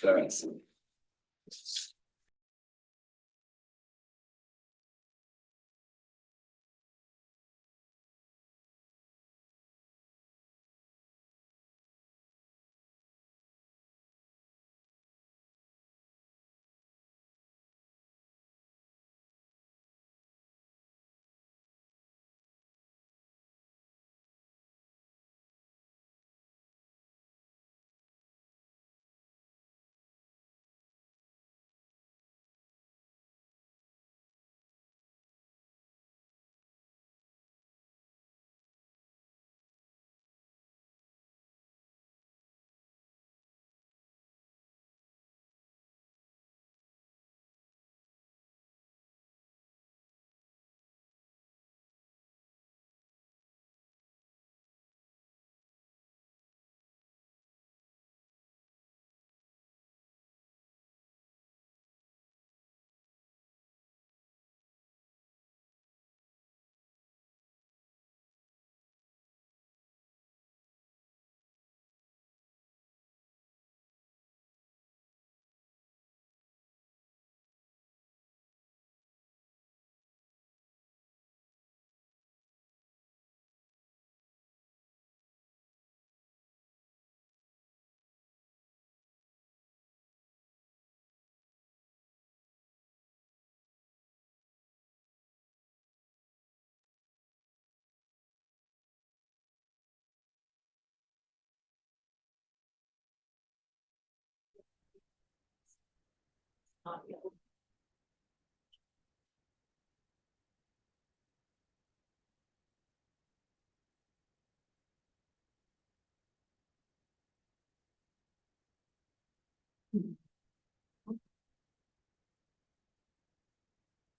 that.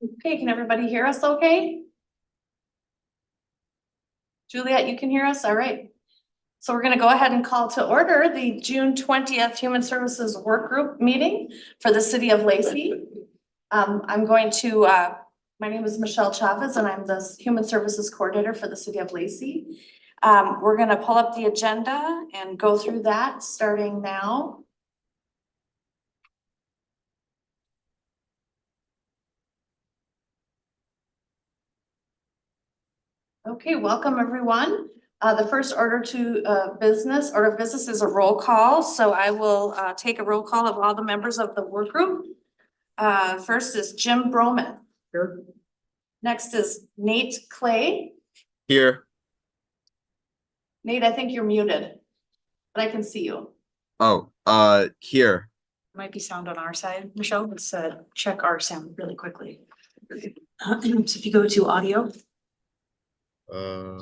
Okay, can everybody hear us okay? Juliet, you can hear us? All right. So we're gonna go ahead and call to order the June 20th Human Services Work Group meeting for the city of Lacey. I'm going to, my name is Michelle Chavez and I'm the Human Services Coordinator for the city of Lacey. We're gonna pull up the agenda and go through that starting now. Okay, welcome everyone. The first order of business is a roll call. So I will take a roll call of all the members of the work group. First is Jim Broman. Here. Next is Nate Clay. Here. Nate, I think you're muted, but I can see you. Oh, here. Might be sound on our side. Michelle, let's check our sound really quickly. So if you go to audio, you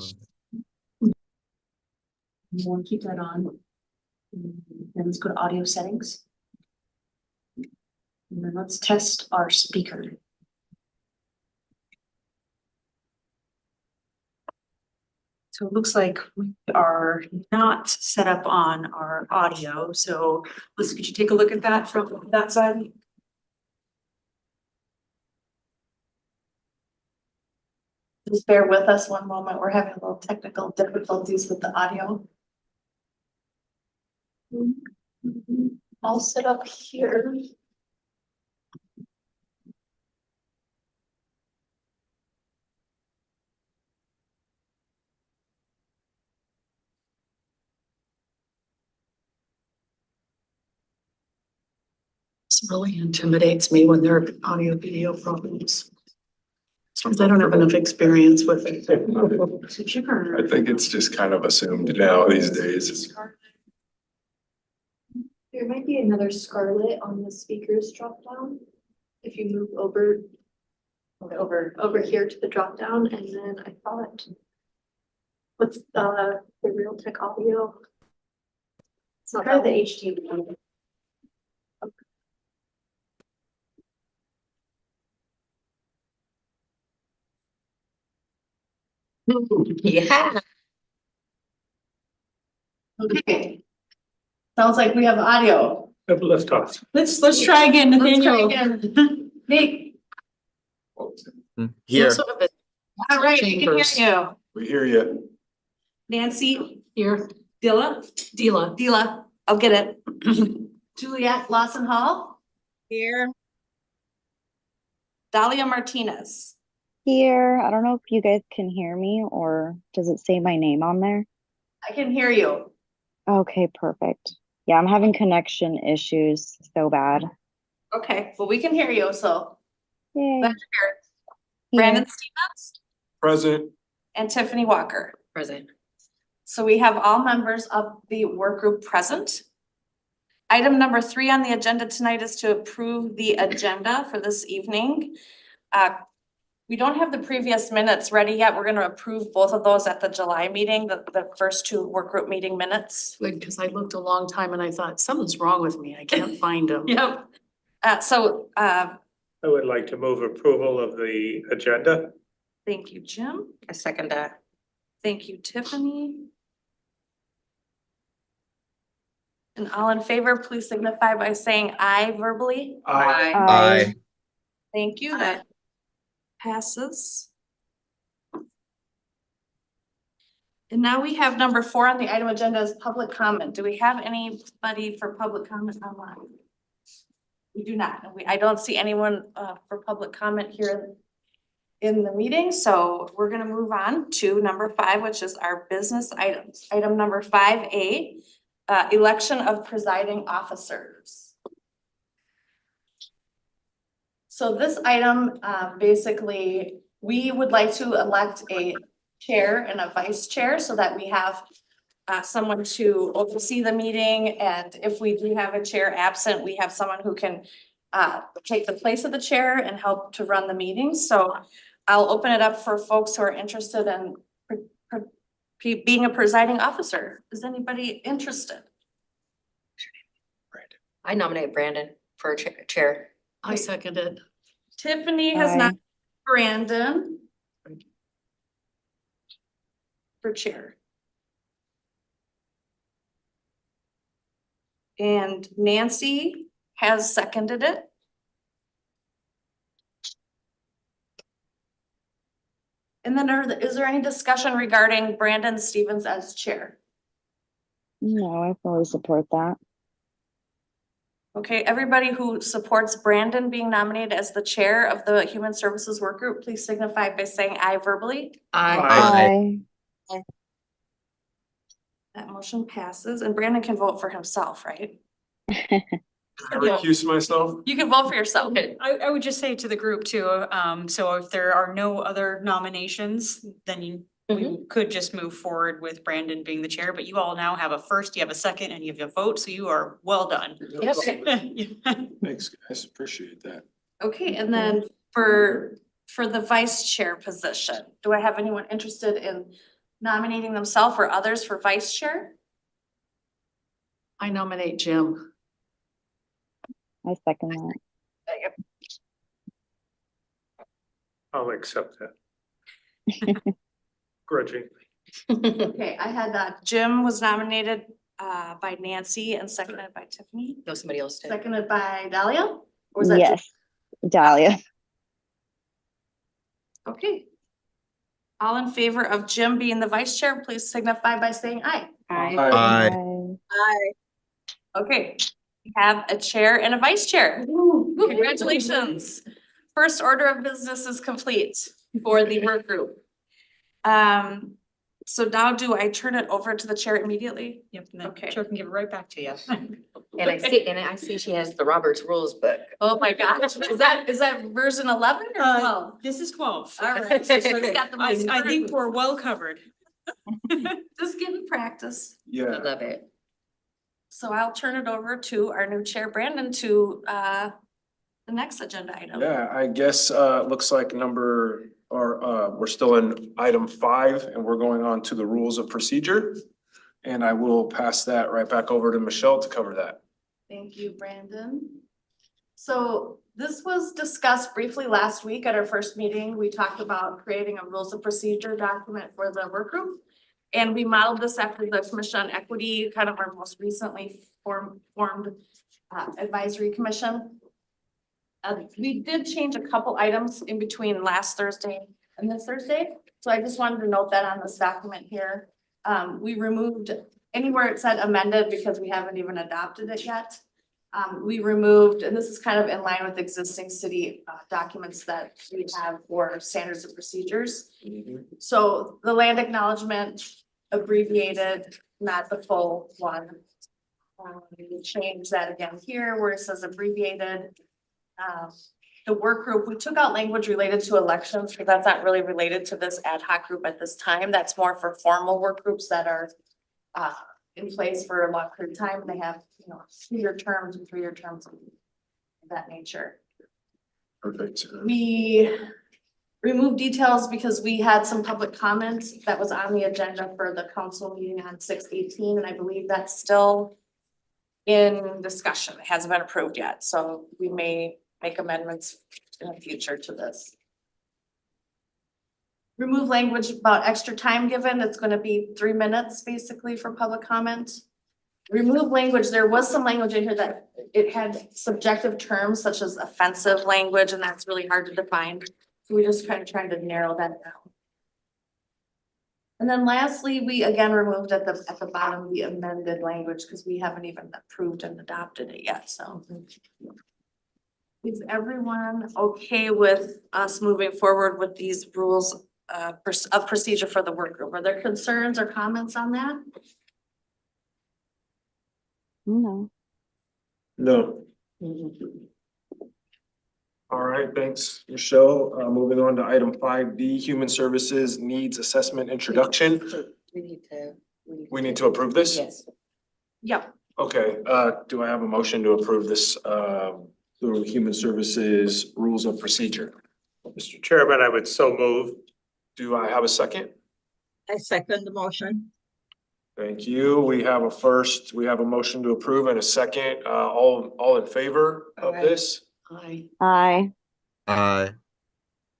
want to keep that on. Then let's go to audio settings. And then let's test our speaker. So it looks like we are not set up on our audio. So Melissa, could you take a look at that from that side? Just bear with us one moment. We're having a little technical difficulties with the audio. I'll sit up here. This really intimidates me when there are audio video problems. Because I don't have enough experience with it. I think it's just kind of assumed now these days. There might be another scarlet on the speakers drop down. If you move over here to the drop down, and then I thought, what's the Realtek audio? It's not the HD. Yeah. Okay. Sounds like we have audio. Let's talk. Let's try again, Nathaniel. Nate, Here. all right, we can hear you. We hear you. Nancy, Here. Dilla, Dila. Dila, I'll get it. Juliet Lawson Hall, Here. Dahlia Martinez. Here, I don't know if you guys can hear me or does it say my name on there? I can hear you. Okay, perfect. Yeah, I'm having connection issues so bad. Okay, well, we can hear you, so. Yay. Glad you're here. Here. Brandon Stevens Present. and Tiffany Walker. Present. So we have all members of the work group present. Item number 3 on the agenda tonight is to approve the agenda for this evening. We don't have the previous minutes ready yet. We're gonna approve both of those at the July meeting, the first 2 work group meeting minutes. Good, because I looked a long time and I thought, something's wrong with me. I can't find them. Yep. I would like to move approval of the agenda. Thank you, Jim. I second that. Thank you, Tiffany. And all in favor, please signify by saying aye verbally. Aye. Thank you, that passes. And now we have number 4 on the item agenda is public comment. Do we have anybody for public comment online? We do not. I don't see anyone for public comment here in the meeting, so we're gonna move on to number 5, which is our business items. Item number 5A, election of presiding officers. So this item, basically, we would like to elect a chair and a vice chair so that we have someone to oversee the meeting, and if we do have a chair absent, we have someone who can take the place of the chair and help to run the meeting. So I'll open it up for folks who are interested in being a presiding officer. Is anybody interested? I nominate Brandon for chair. I second it. Tiffany has Aye. not, Brandon for chair. And Nancy has seconded it. And then is there any discussion regarding Brandon Stevens as chair? No, I fully support that. Okay, everybody who supports Brandon being nominated as the chair of the Human Services Work Group, please signify by saying aye verbally. Aye. That motion passes, and Brandon can vote for himself, right? I recuse myself. You can vote for yourself. I would just say to the group too, so if there are no other nominations, then we could just move forward with Brandon being the chair, but you all now have a first, you have a second, and you have a vote, so you are well done. Thanks, guys. Appreciate that. Okay, and then for the vice chair position, do I have anyone interested in nominating themselves or others for vice chair? I nominate Jim. I second that. I'll accept that. Grudgingly. Okay, I had that. Jim was nominated by Nancy and seconded by Tiffany, No, somebody else did. seconded by Dahlia? Or was that Jim? Yes, Dahlia. Okay. All in favor of Jim being the vice chair, please signify by saying aye. Aye. Okay, we have a chair and a vice chair. Congratulations. First order of business is complete for the work group. So now do I turn it over to the chair immediately? Yep, and then Okay. Chair can give it right back to you. And I see she has the Roberts Rules book. Oh my gosh, is that version 11 or 12? This is 12. All right, so it's got the most I think current- we're well covered. Just getting practice. I Yeah, love it. So I'll turn it over to our new chair, Brandon, to the next agenda item. yeah, I guess, looks like we're still in item 5 and we're going on to the rules of procedure. And I will pass that right back over to Michelle to cover that. Thank you, Brandon. So this was discussed briefly last week at our first meeting. We talked about creating a rules of procedure document for the work group. And we modeled this after the Commission on Equity, kind of our most recently formed advisory commission. We did change a couple items in between last Thursday and this Thursday. So I just wanted to note that on this document here. We removed anywhere it said amended because we haven't even adopted it yet. We removed, and this is kind of in line with existing city documents that we have for standards and procedures. So the land acknowledgement abbreviated, not the full one. We changed that again here where it says abbreviated. The work group, we took out language related to elections because that's not really related to this ad hoc group at this time. That's more for formal work groups that are in place for a long period of time. They have, 2-year terms and 3-year terms of that nature. Perfect. We removed details because we had some public comments that was on the agenda for the council meeting on 6/18, and I believe that's still in discussion. It hasn't been approved yet, so we may make amendments in the future to this. Remove language about extra time given. It's gonna be 3 minutes basically for public comment. Remove language. There was some language in here that it had subjective terms such as offensive language, and that's really hard to define. So we just kind of trying to narrow that down. And then lastly, we again removed at the bottom the amended language because we haven't even approved and adopted it yet, so. Is everyone okay with us moving forward with these rules of procedure for the work group? Are there concerns or comments on that? No. No. All right, thanks, Michelle. Moving on to item 5B, Human Services Needs Assessment Introduction. We need to approve this? Yes. Yep. Okay, do I have a motion to approve this, through Human Services Rules of Procedure? Mr. Chairman, I would so move. Do I have a second? I second the motion. Thank you. We have a motion to approve and a second. All in favor of Aye. this? Aye. Aye.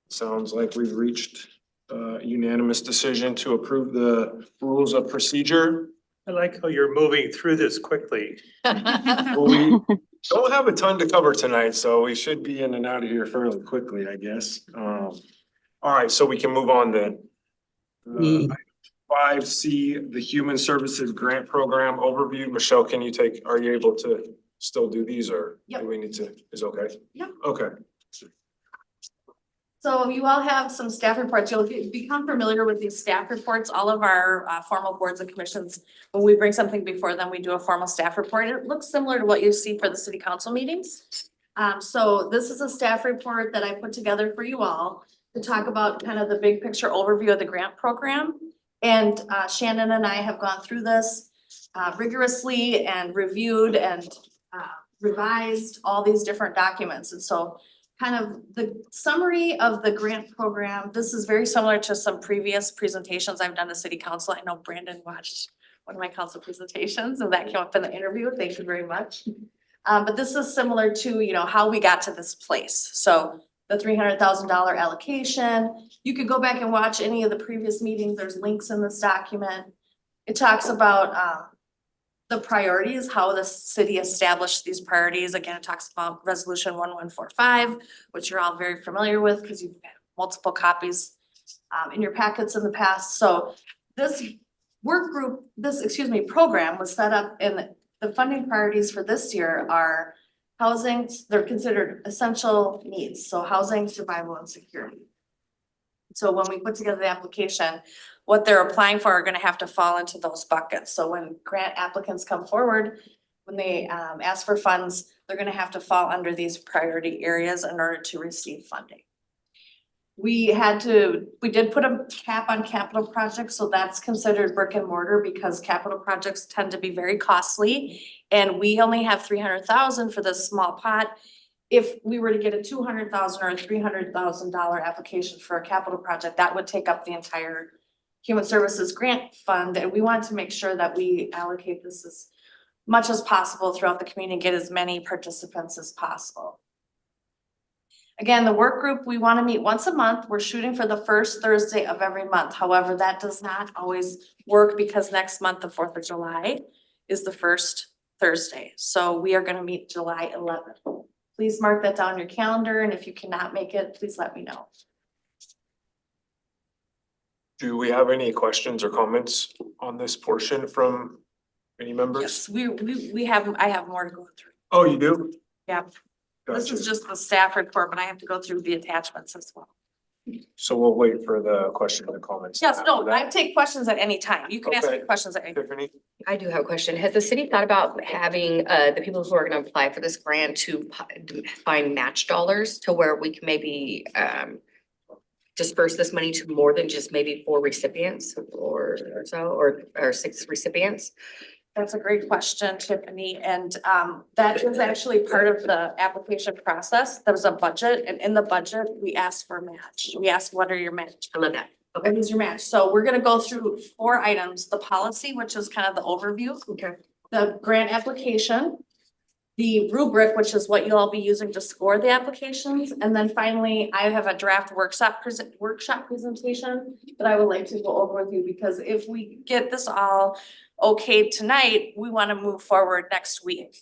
Sounds like we've reached a unanimous decision to approve the rules of procedure. I like how you're moving through this quickly. Well, we don't have a ton to cover tonight, so we should be in and out of here fairly quickly, I guess. All right, so we can move on then. 5C, the Human Services Grant Program Overview. Michelle, are you able to still do these or Yep. do we need to, is okay? Yep. Okay. So you all have some staff reports. You'll become familiar with these staff reports. All of our formal boards and commissions, when we bring something before them, we do a formal staff report. It looks similar to what you see for the city council meetings. So this is a staff report that I put together for you all to talk about kind of the big picture overview of the grant program. And Shannon and I have gone through this rigorously and reviewed and revised all these different documents. And so kind of the summary of the grant program, this is very similar to some previous presentations I've done to city council. I know Brandon watched one of my council presentations and that came up in the interview. Thank you very much. But this is similar to, how we got to this place. So the $300,000 allocation, you could go back and watch any of the previous meetings. There's links in this document. It talks about the priorities, how the city established these priorities. Again, it talks about resolution 1145, which you're all very familiar with because you've had multiple copies in your packets in the past. So this program was set up, and the funding priorities for this year are housing. They're considered essential needs. So housing, survival, and security. So when we put together the application, what they're applying for are gonna have to fall into those buckets. So when grant applicants come forward, when they ask for funds, they're gonna have to fall under these priority areas in order to receive funding. We did put a cap on capital projects, so that's considered brick and mortar because capital projects tend to be very costly. And we only have 300,000 for this small pot. If we were to get a 200,000 or a $300,000 application for a capital project, that would take up the entire Human Services Grant Fund. And we want to make sure that we allocate this as much as possible throughout the community and get as many participants as possible. Again, the work group, we want to meet once a month. We're shooting for the first Thursday of every month. However, that does not always work because next month, the 4th of July, is the first Thursday. So we are going to meet July 11th. Please mark that down your calendar, and if you cannot make it, please let me know. Do we have any questions or comments on this portion from any members? Yes, I have more to go through. Oh, you do? Yep. This Gotcha. is just the staff report, but I have to go through the attachments as well. So we'll wait for the question and comments. Yes, no, after that. I take questions at any time. You can ask me Okay. questions at any. Tiffany? I do have a question. Has the city thought about having the people who are gonna apply for this grant to find match dollars to where we can maybe disperse this money to more than just maybe 4 recipients or so, or 6 recipients? That's a great question, Tiffany, and that is actually part of the application process. There was a budget, and in the budget, we asked for a match. We asked, what are your match? I love that. What is your match? So we're gonna go through 4 items, the policy, which is kind of the overview, Okay. the grant application, the rubric, which is what you'll all be using to score the applications, and then finally, I have a draft workshop presentation that I would like to go over with you, because if we get this all okay tonight, we want to move forward next week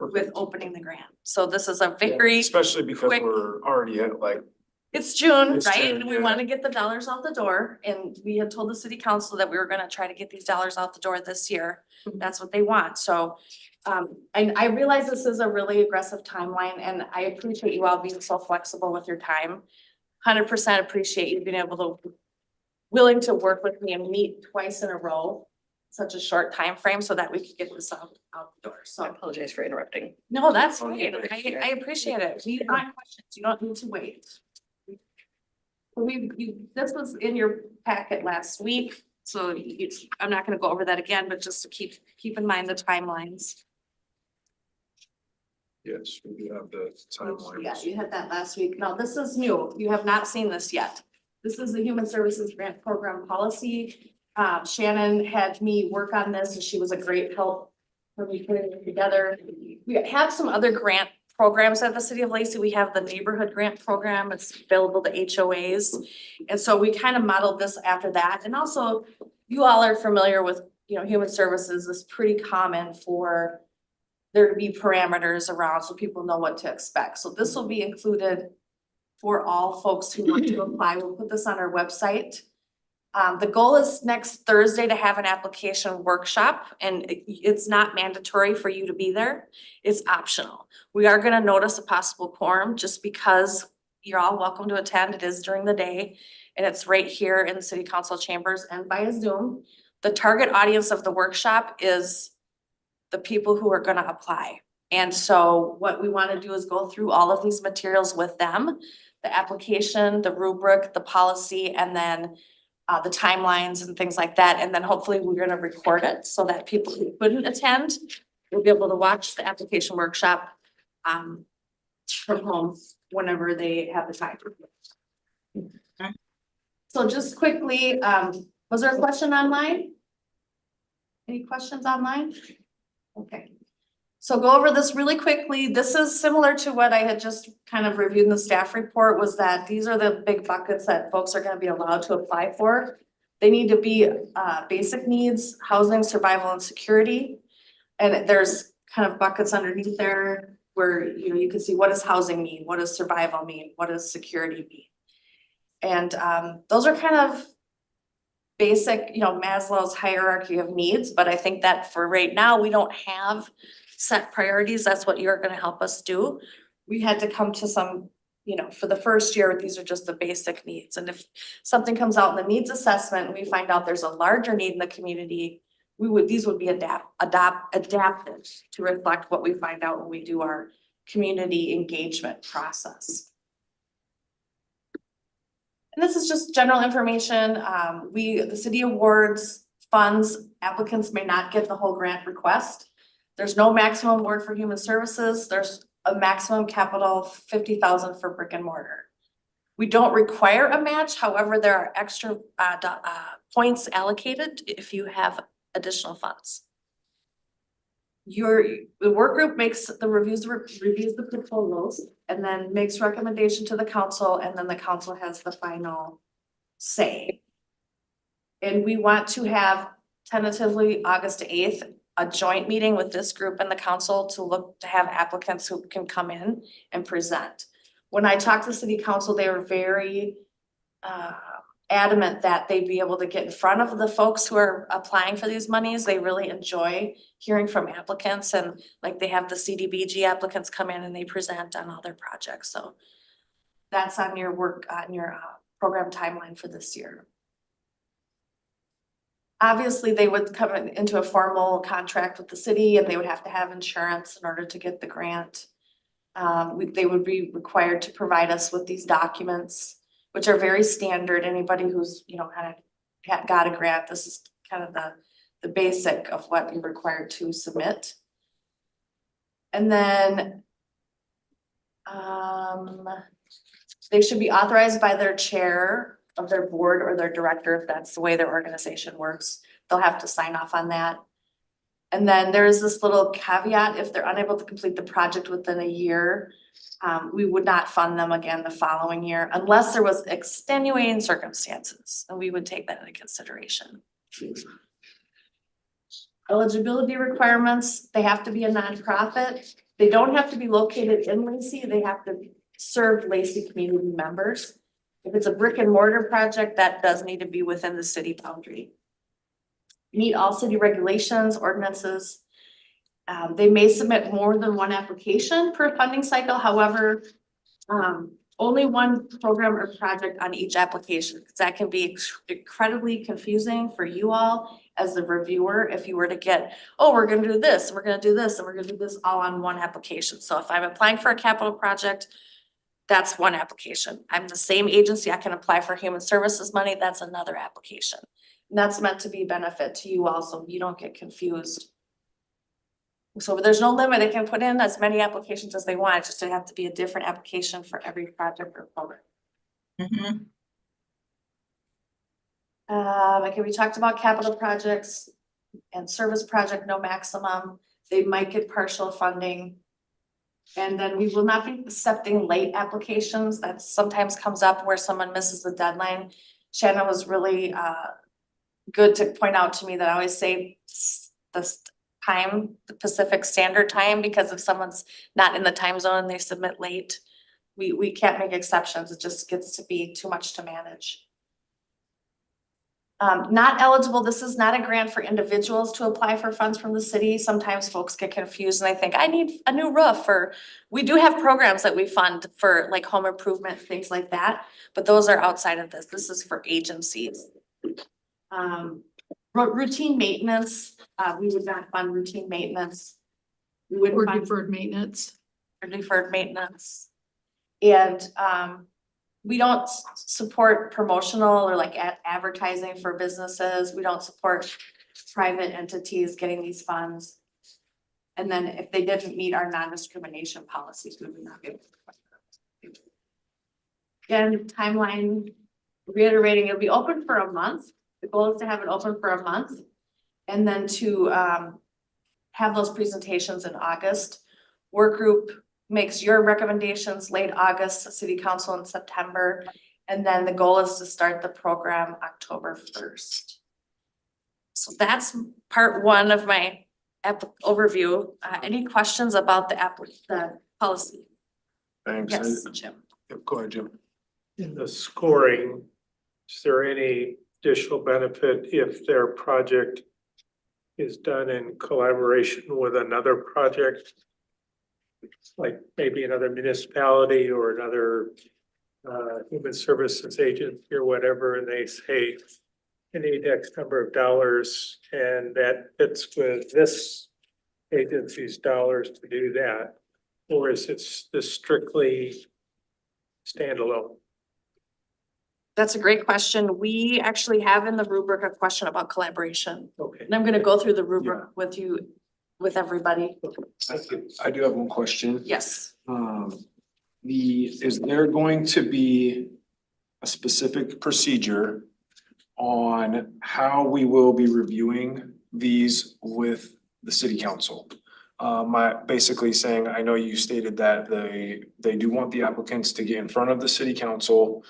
with opening the grant. So this is a very, Especially because quick- we're already at like, it's June, It's right? June, And we yeah. want to get the dollars out the door, and we had told the city council that we were gonna try to get these dollars out the door this year. That's what they want, so. And I realize this is a really aggressive timeline, and I appreciate you all being so flexible with your time. 100% appreciate you being able to, willing to work with me and meet twice in a row, such a short time frame, so that we could get this out the door, I so. apologize for interrupting. No, that's Oh, fine, yeah. I appreciate it, we want questions, you don't need to wait. This was in your packet last week, so I'm not gonna go over that again, but just to keep in mind the timelines. yes, we do have the timeline. Yeah, you had that last week. No, this is new. You have not seen this yet. This is the Human Services Grant Program Policy. Shannon had me work on this and she was a great help when we put it together. We have some other grant programs at the City of Lacey. We have the Neighborhood Grant Program. It's available to HOAs. And so we kind of modeled this after that. And also, you all are familiar with, Human Services is pretty common for there to be parameters around so people know what to expect. So this will be included for all folks who want to apply. We'll put this on our website. The goal is next Thursday to have an application workshop, and it's not mandatory for you to be there. It's optional. We are gonna notice a possible quorum just because you're all welcome to attend. It is during the day, and it's right here in the city council chambers and via Zoom. The target audience of the workshop is the people who are gonna apply. And so what we wanna do is go through all of these materials with them, the application, the rubric, the policy, and then the timelines and things like that. And then hopefully we're gonna record it so that people who couldn't attend will be able to watch the application workshop from home whenever they have the time. So just quickly, was there a question online? Any questions online? Okay, so go over this really quickly. This is similar to what I had just kind of reviewed in the staff report, was that these are the big buckets that folks are gonna be allowed to apply for. They need to be basic needs, housing, survival, and security. And there's kind of buckets underneath there where, you can see what does housing mean, what does survival mean, what does security mean? And those are kind of basic, Maslow's hierarchy of needs, but I think that for right now, we don't have set priorities. That's what you're gonna help us do. We had to come to some, for the first year, these are just the basic needs. And if something comes out in the needs assessment, and we find out there's a larger need in the community, these would be adapted to reflect what we find out when we do our community engagement process. And this is just general information. The city awards funds, applicants may not get the whole grant request. There's no maximum award for human services. There's a maximum capital of 50,000 for brick and mortar. We don't require a match. However, there are extra points allocated if you have additional funds. The work group reviews the proposals and then makes recommendation to the council, and then the council has the final say. And we want to have tentatively August 8th, a joint meeting with this group and the council to have applicants who can come in and present. When I talked to the city council, they were very adamant that they be able to get in front of the folks who are applying for these monies. They really enjoy hearing from applicants, and like they have the CDBG applicants come in and they present on all their projects, so that's on your program timeline for this year. Obviously, they would come into a formal contract with the city and they would have to have insurance in order to get the grant. They would be required to provide us with these documents, which are very standard. Anybody who's, kind of got a grant, this is kind of the basic of what you're required to submit. And then they should be authorized by their chair of their board or their director, if that's the way their organization works. They'll have to sign off on that. And then there is this little caveat: if they're unable to complete the project within a year, we would not fund them again the following year unless there was extenuating circumstances, and we would take that into consideration. Eligibility requirements: they have to be a nonprofit. They don't have to be located in Lacey. They have to serve Lacey community members. If it's a brick and mortar project, that does need to be within the city boundary. Meet all city regulations, ordinances. They may submit more than one application per funding cycle. However, only one program or project on each application, because that can be incredibly confusing for you all as the reviewer if you were to get, oh, we're gonna do this, we're gonna do this, and we're gonna do this all on one application. So if I'm applying for a capital project, that's one application. I'm the same agency, I can apply for human services money, that's another application. And that's meant to be a benefit to you also, you don't get confused. So there's no limit, they can put in as many applications as they want, it's just they have to be a different application for every project or program. Mhm. Okay, we talked about capital projects and service project, no maximum. They might get partial funding. And then we will not be accepting late applications. That sometimes comes up where someone misses the deadline. Shannon was really good to point out to me that I always say the time, the Pacific Standard Time, because if someone's not in the time zone and they submit late, we can't make exceptions. It just gets to be too much to manage. Not eligible, this is not a grant for individuals to apply for funds from the city. Sometimes folks get confused and they think, I need a new roof, or we do have programs that we fund for like home improvement, things like that. But those are outside of this. This is for agencies. Routine maintenance, we would not fund routine maintenance. We wouldn't Or fund deferred maintenance. or deferred maintenance. And we don't support promotional or like advertising for businesses. We don't support private entities getting these funds. And then if they didn't meet our non-discrimination policies, we would not be able to fund them. Again, timeline, reiterating, it'll be open for a month. The goal is to have it open for a month. And then to have those presentations in August. Work group makes your recommendations late August, city council in September. And then the goal is to start the program October 1st. So that's part one of my overview. Any questions about the policy? Thanks. Yes, Jim. Yep, go ahead, Jim. In the scoring, is there any additional benefit if their project is done in collaboration with another project? Like maybe another municipality or another human services agency or whatever, and they say, you need X number of dollars, and that fits with this agency's dollars to do that? Or is it this strictly standalone? That's a great question. We actually have in the rubric a question about collaboration. Okay. And I'm gonna go through the rubric with you, with everybody. I do have one question. Yes. Is there going to be a specific procedure on how we will be reviewing these with the city council? Basically saying, I know you stated that they do want the applicants to get in front of the city council.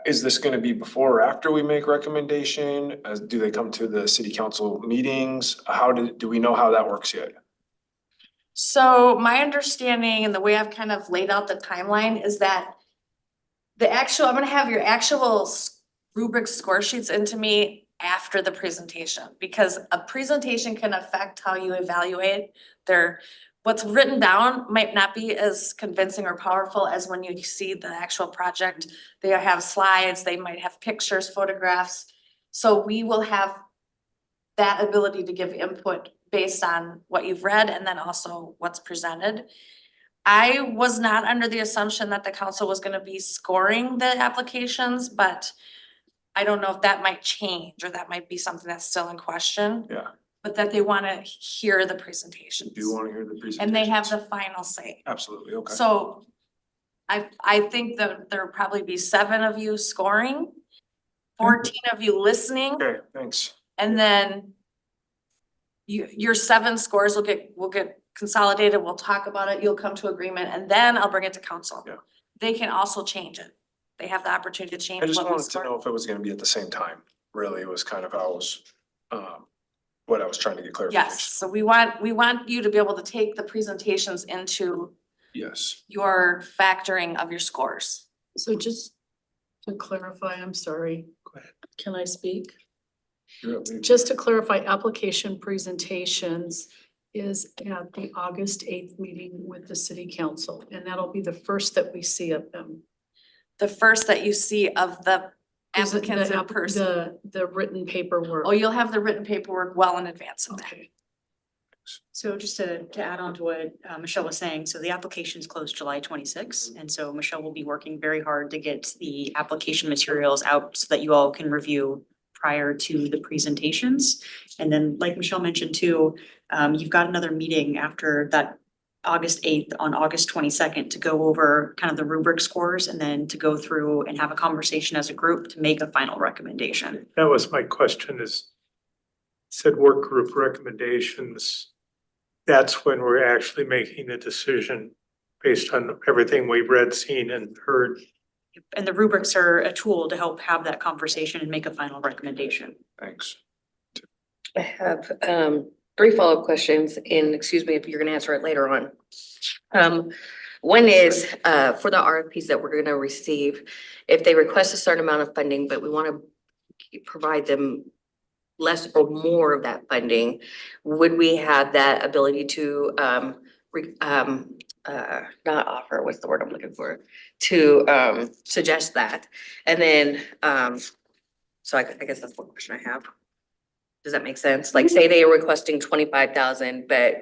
Is this gonna be before or after we make recommendation? Do they come to the city council meetings? Do we know how that works yet? So my understanding and the way I've kind of laid out the timeline is that I'm gonna have your actual rubric score sheets into me after the presentation, because a presentation can affect how you evaluate what's written down might not be as convincing or powerful as when you see the actual project. They have slides, they might have pictures, photographs. So we will have that ability to give input based on what you've read and then also what's presented. I was not under the assumption that the council was gonna be scoring the applications, but I don't know if that might change, or that might be something that's still in question. Yeah. But that they wanna hear the presentations. Do you wanna hear the presentation? And they have the final say. Absolutely, okay. So I think that there'll probably be 7 of you scoring, 14 of you listening, Okay, thanks. and then your 7 scores will get consolidated, we'll talk about it, you'll come to agreement, and then I'll bring it to council. Yeah. They can also change it. They have the opportunity to change I just what we wanted to score. know if it was gonna be at the same time, really, was kind of how I was, what I was trying to get clarification. Yes, so we want you to be able to take the presentations into Yes. your factoring of your scores. So just to clarify, I'm sorry. Go ahead. Can I speak? You're up, baby. Just to clarify, application presentations is at the August 8th meeting with the city council, and that'll be the first that we see of them. The first that you see of the Is it applicants in person. The written paperwork. Oh, you'll have the written paperwork well in advance of that. Okay. So just to add on to what Michelle was saying, so the applications closed July 26th, and so Michelle will be working very hard to get the application materials out so that you all can review prior to the presentations. And then, like Michelle mentioned too, you've got another meeting after that August 8th on August 22nd to go over kind of the rubric scores and then to go through and have a conversation as a group to make a final recommendation. That was my question is, said work group recommendations. That's when we're actually making a decision based on everything we've read, seen and heard. And the rubrics are a tool to help have that conversation and make a final recommendation. Thanks. I have 3 follow-up questions, and excuse me if you're gonna answer it later on. One is for the RFPs that we're gonna receive, if they request a certain amount of funding, but we wanna provide them less or more of that funding, would we have that ability to not offer, what's the word I'm looking for? To suggest that. And then so I guess that's one question I have. Does that make sense? Like, say they are requesting 25,000, but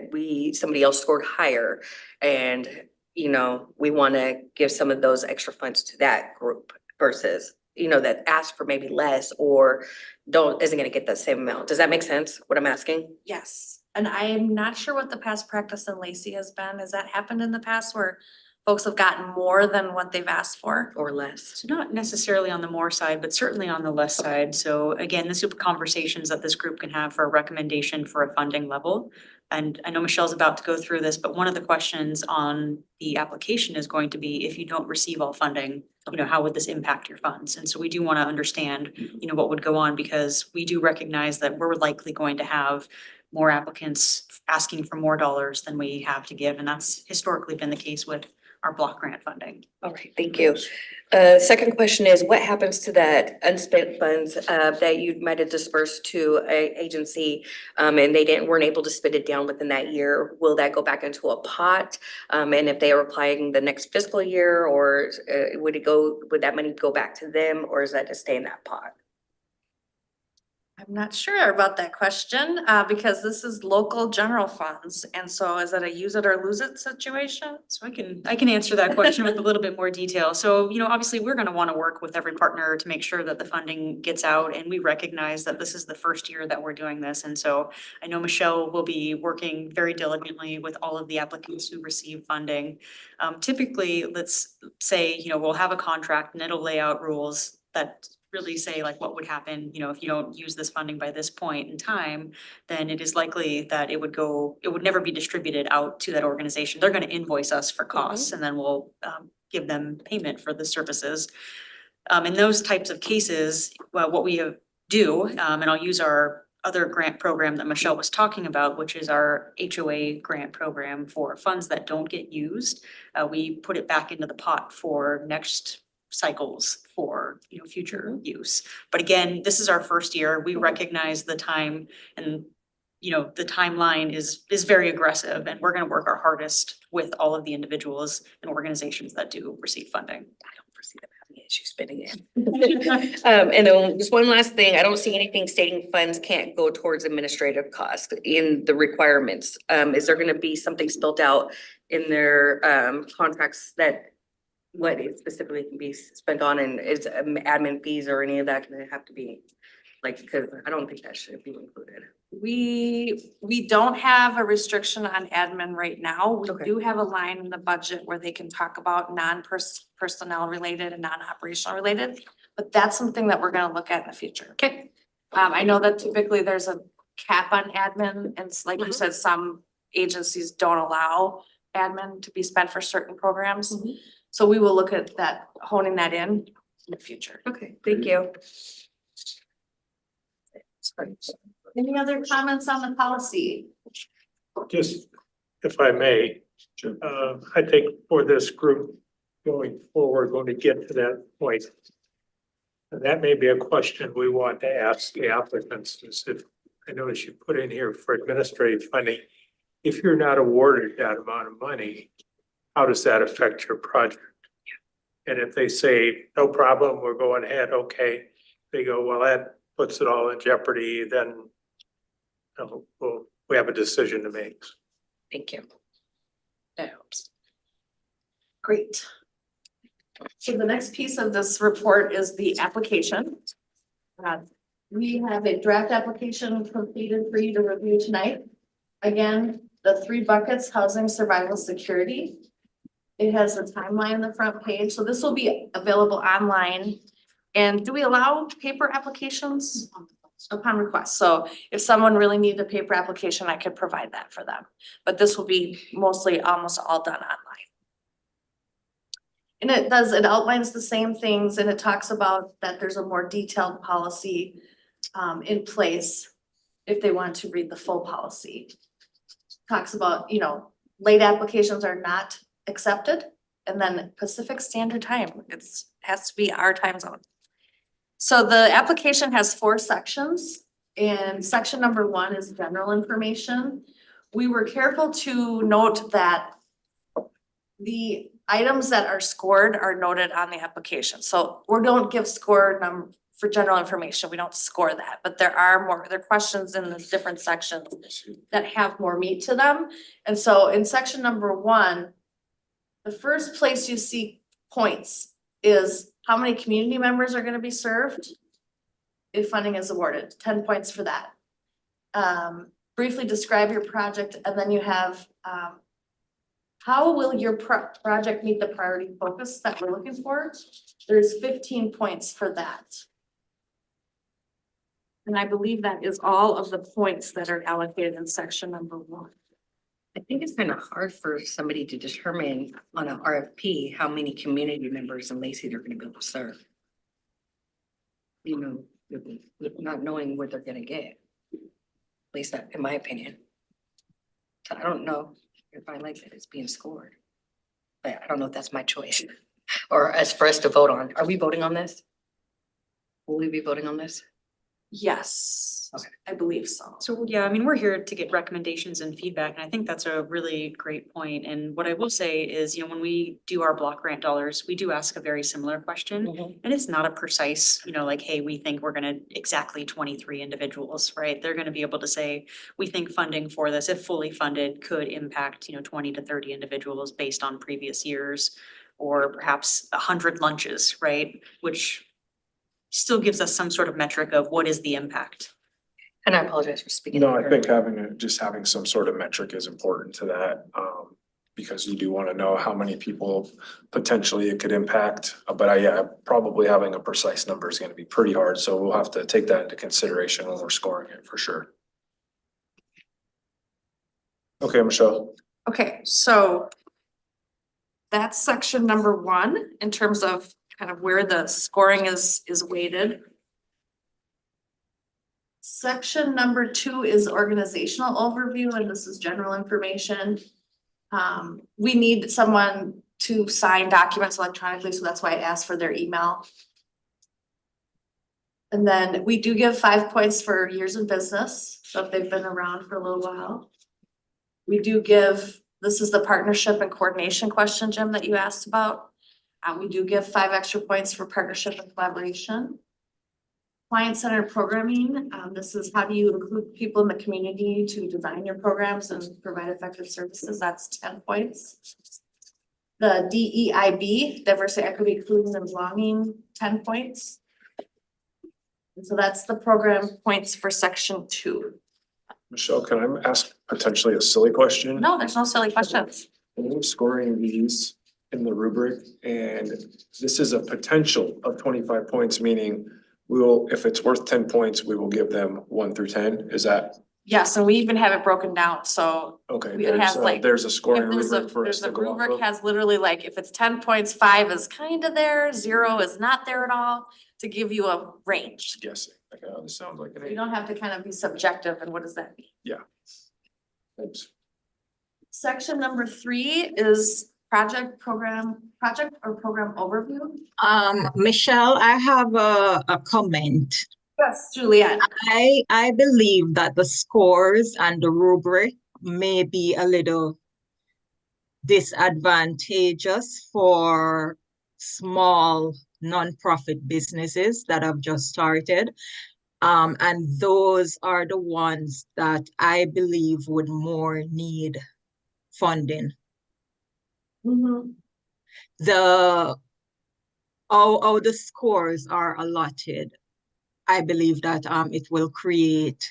somebody else scored higher, and we want to give some of those extra funds to that group versus that asked for maybe less or isn't gonna get that same amount. Does that make sense, what I'm asking? Yes, and I'm not sure what the past practice in Lacey has been. Has that happened in the past where folks have gotten more than what they've asked for? Or less? So not necessarily on the more side, but certainly on the less side. So again, this is conversations that this group can have for a recommendation for a funding level. And I know Michelle's about to go through this, but one of the questions on the application is going to be, if you don't receive all funding, how would this impact your funds? And so we do want to understand, what would go on, because we do recognize that we're likely going to have more applicants asking for more dollars than we have to give. And that's historically been the case with our block grant funding. All right, thank you. Second question is, what happens to that unspent funds that you might have dispersed to a agency and they weren't able to spend it down within that year? Will that go back into a pot? And if they are applying the next fiscal year, or would that money go back to them, or is that just stay in that pot? I'm not sure about that question, because this is local general funds, and so is it a use it or lose it situation? So I can answer that question with a little bit more detail. So, obviously, we're gonna wanna work with every partner to make sure that the funding gets out, and we recognize that this is the first year that we're doing this. And so I know Michelle will be working very diligently with all of the applicants who receive funding. Typically, let's say, we'll have a contract and it'll lay out rules that really say like what would happen, if you don't use this funding by this point in time, then it is likely that it would never be distributed out to that organization. They're gonna invoice us for costs, and then we'll give them payment for the services. In those types of cases, well, what we do, and I'll use our other grant program that Michelle was talking about, which is our HOA grant program for funds that don't get used. We put it back into the pot for next cycles for, future use. But again, this is our first year. We recognize the time and, the timeline is very aggressive, and we're gonna work our hardest with all of the individuals and organizations that do receive funding. I don't foresee them having issues spending it. And then just one last thing, I don't see anything stating funds can't go towards administrative costs in the requirements. Is there gonna be something spelled out in their contracts that what it specifically can be spent on, and is admin fees or any of that gonna have to be? Like, because I don't think that should be included. We don't have a restriction on admin right now. We Okay. do have a line in the budget where they can talk about personnel related and non-operational related. But that's something that we're gonna look at in the future. Okay. I know that typically there's a cap on admin, and like you Mhm. said, some agencies don't allow admin to be spent for certain programs. Mhm. So we will look at that, honing that in the future. Okay, thank you. Any other comments on the policy? Just, if I may, Sure. I think for this group going forward, going to get to that point. And that may be a question we want to ask the applicants, is if, I notice you put in here for administrative funding. If you're not awarded that amount of money, how does that affect your project? And if they say, no problem, we're going ahead, okay, they go, well, that puts it all in jeopardy, then well, we have a decision to make. Thank you. That helps. Great. So the next piece of this report is the application. We have a draft application completed for you to review tonight. Again, the 3 buckets: housing, survival, security. It has a timeline on the front page, so this will be available online. And do we allow paper applications? Upon request. So if someone really needed a paper application, I could provide that for them. But this will be mostly almost all done online. And it outlines the same things, and it talks about that there's a more detailed policy in place if they want to read the full policy. Talks about, late applications are not accepted, and then Pacific Standard Time, has to be our time zone. So the application has 4 sections, and section number 1 is general information. We were careful to note that the items that are scored are noted on the application. So we don't give score number for general information. We don't score that, but there are questions in the different sections that have more meat to them. And so in section number 1, the first place you see points is how many community members are gonna be served if funding is awarded, 10 points for that. Briefly describe your project, and then you have, how will your project meet the priority focus that we're looking for? There's 15 points for that. And I believe that is all of the points that are allocated in section number 1. I think it's kind of hard for somebody to determine on an RFP how many community members in Lacey they're gonna be able to serve. Not knowing what they're gonna get. At least that, in my opinion. So I don't know if I like that it's being scored. But I don't know if that's my choice. Or as for us to vote on. Are we voting on this? Will we be voting on this? Yes, Okay. I believe so. So, yeah, I mean, we're here to get recommendations and feedback, and I think that's a really great point. And what I will say is, when we do our block grant dollars, we do ask a very similar question. And it's not a precise, like, hey, we think we're gonna exactly 23 individuals, right? They're gonna be able to say, we think funding for this, if fully funded, could impact, 20 to 30 individuals based on previous years. Or perhaps 100 lunches, right? Which still gives us some sort of metric of what is the impact. And I apologize for speaking. No, I over. think having some sort of metric is important to that, because you do wanna know how many people potentially it could impact. But probably having a precise number is gonna be pretty hard, so we'll have to take that into consideration when we're scoring it for sure. Okay, Michelle. Okay, so that's section number 1 in terms of kind of where the scoring is weighted. Section number 2 is organizational overview, and this is general information. We need someone to sign documents electronically, so that's why I asked for their email. And then we do give 5 points for years in business, so if they've been around for a little while. We do give, this is the partnership and coordination question, Jim, that you asked about. We do give 5 extra points for partnership and collaboration. Client-centered programming, this is how do you include people in the community to design your programs and provide effective services, that's 10 points. The DEIB, diversity, equity, inclusion, and belonging, 10 points. And so that's the program points for section 2. Michelle, can I ask potentially a silly question? No, there's no silly questions. We're scoring these in the rubric, and this is a potential of 25 points, meaning we will, if it's worth 10 points, we will give them 1 through 10. Is that Yes, and we even have it broken down, so okay? It has, like, There's a scoring if there's a, rubric for us there's to a go off rubric of. has literally like, if it's 10 points, 5 is kind of there, 0 is not there at all, to give you a range. Guessing. Okay, this sounds like an You 8. don't have to kind of be subjective, and what does that mean? Thanks. Section number 3 is project or program overview. Michelle, I have a comment. Yes, Juliet. I believe that the scores and the rubric may be a little disadvantageous for small nonprofit businesses that have just started. And those are the ones that I believe would more need funding. Mm-hmm. How the scores are allotted, I believe that it will create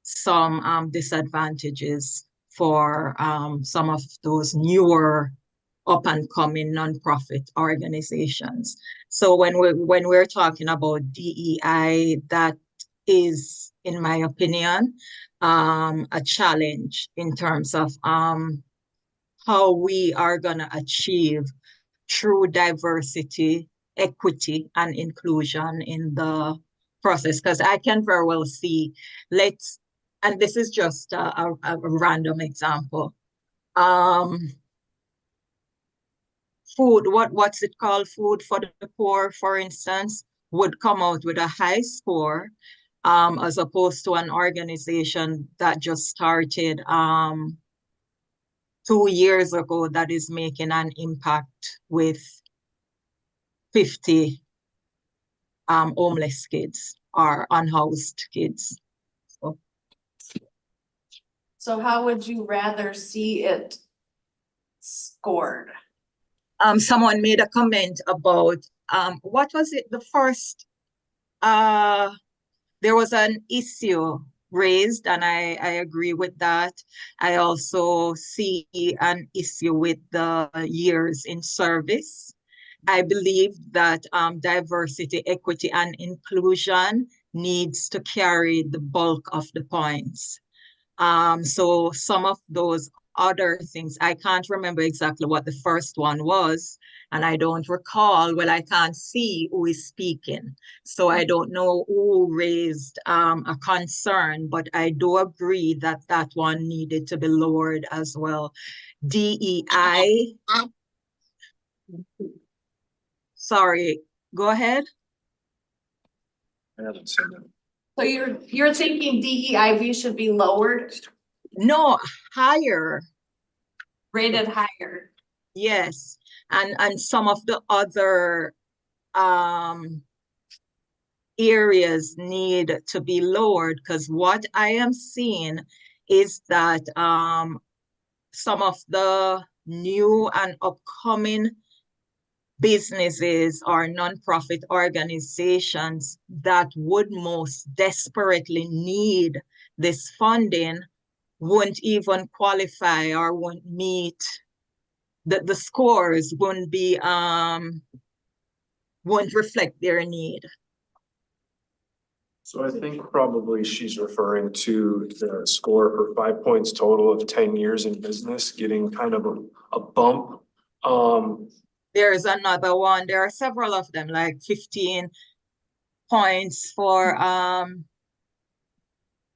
some disadvantages for some of those newer up and coming nonprofit organizations. So when we're talking about DEI, that is, in my opinion, a challenge in terms of how we are gonna achieve true diversity, equity, and inclusion in the process. Because I can very well see, and this is just a random example. Food, what's it called? Food for the Poor, for instance, would come out with a high score, as opposed to an organization that just started 2 years ago that is making an impact with 50 homeless kids or unhoused kids. So how would you rather see it scored? Someone made a comment about what was it? The first there was an issue raised, and I agree with that. I also see an issue with the years in service. I believe that diversity, equity, and inclusion needs to carry the bulk of the points. So some of those other things, I can't remember exactly what the first one was, and I don't recall, well, I can't see who is speaking. So I don't know who raised a concern, but I do agree that that one needed to be lowered as well. DEI. Sorry, go ahead. I haven't seen them. So you're thinking DEIB should be lowered, No, higher. rated higher? Yes, and some of the other areas need to be lowered, because what I am seeing is that some of the new and upcoming businesses or nonprofit organizations that would most desperately need this funding wouldn't even qualify or wouldn't meet the scores, wouldn't reflect their need. So I think probably she's referring to the score for 5 points total of 10 years in business, getting kind of a bump. There's another one. There are several of them, like 15 points for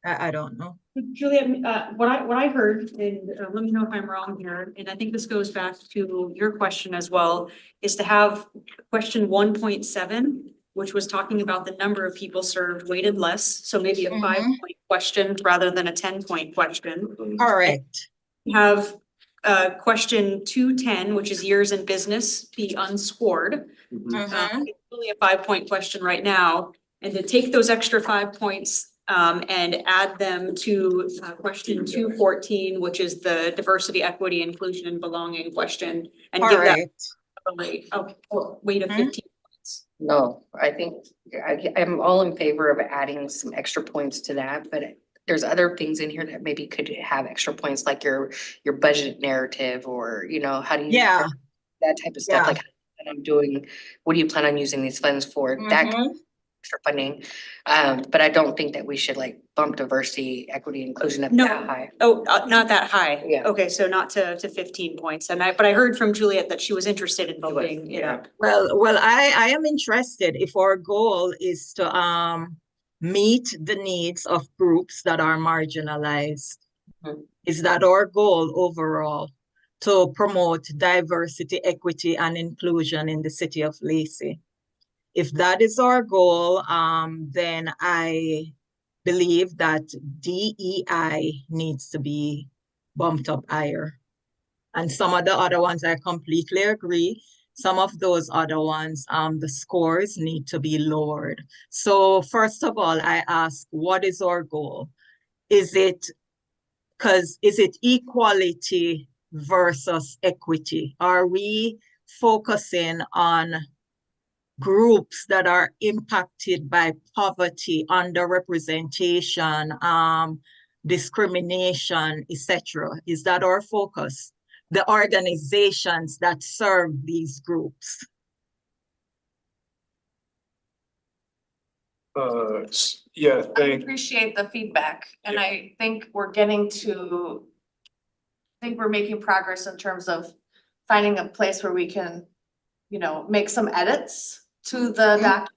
I don't know. Juliet, what I heard, and let me know if I'm wrong here, and I think this goes back to your question as well, is to have question 1.7, which was talking about the number of people served weighted less, so maybe a 5-point question rather than a 10-point question. Correct. Have question 210, which is years in business, be unscored. It's only a 5-point question right now, and to take those extra 5 points and add them to question 214, which is the diversity, equity, inclusion, and belonging question, and give that Correct. a weight of 15 points. No, I think I'm all in favor of adding some extra points to that, but there's other things in here that maybe could have extra points, like your budget narrative, or, you know, how do you? Yeah. That type of stuff, Yeah. like I'm doing, what do you plan on using these funds for? That kind of extra funding. But I don't think that we should like bump diversity, equity, inclusion up No. that high. Oh, not that high. Yeah. Okay, so not to 15 points. But I heard from Juliet that she was interested in bumping it up. Well, I am interested if our goal is to meet the needs of groups that are marginalized. Is that our goal overall, to promote diversity, equity, and inclusion in the city of Lacey? If that is our goal, then I believe that DEI needs to be bumped up higher. And some of the other ones, I completely agree. Some of those other ones, the scores need to be lowered. So first of all, I ask, what is our goal? Is it equality versus equity? Are we focusing on groups that are impacted by poverty, underrepresentation, discrimination, etc.? Is that our focus? The organizations that serve these groups. Yeah, I appreciate the feedback, and I think we're making progress in terms of finding a place where we can, you know, make some edits to the document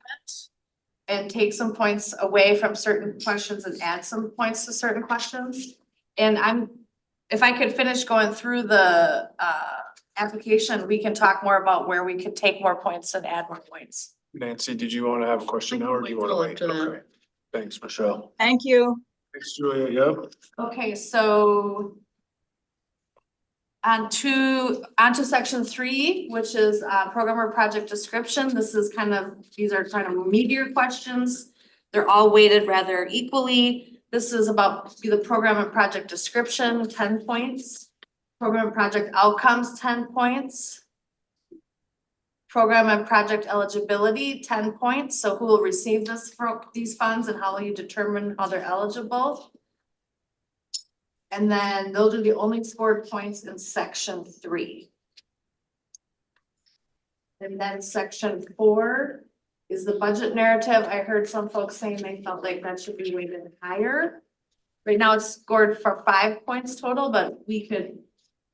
and take some points away from certain questions and add some points to certain questions. And if I could finish going through the application, we can talk more about where we could take more points and add more points. Nancy, did you want to have a question now, or do you want to wait? Till after that. Okay. Thanks, Michelle. Thank you. Thanks, Julia. Yep. Okay, so onto section 3, which is program or project description. These are kind of meatier questions. They're all weighted rather equally. This is about the program and project description, 10 points. Program and project outcomes, 10 points. Program and project eligibility, 10 points. So who will receive these funds, and how will you determine how they're eligible? And then those are the only scored points in section 3. And then section 4 is the budget narrative. I heard some folks saying they felt like that should be weighted higher. Right now it's scored for 5 points total, but we could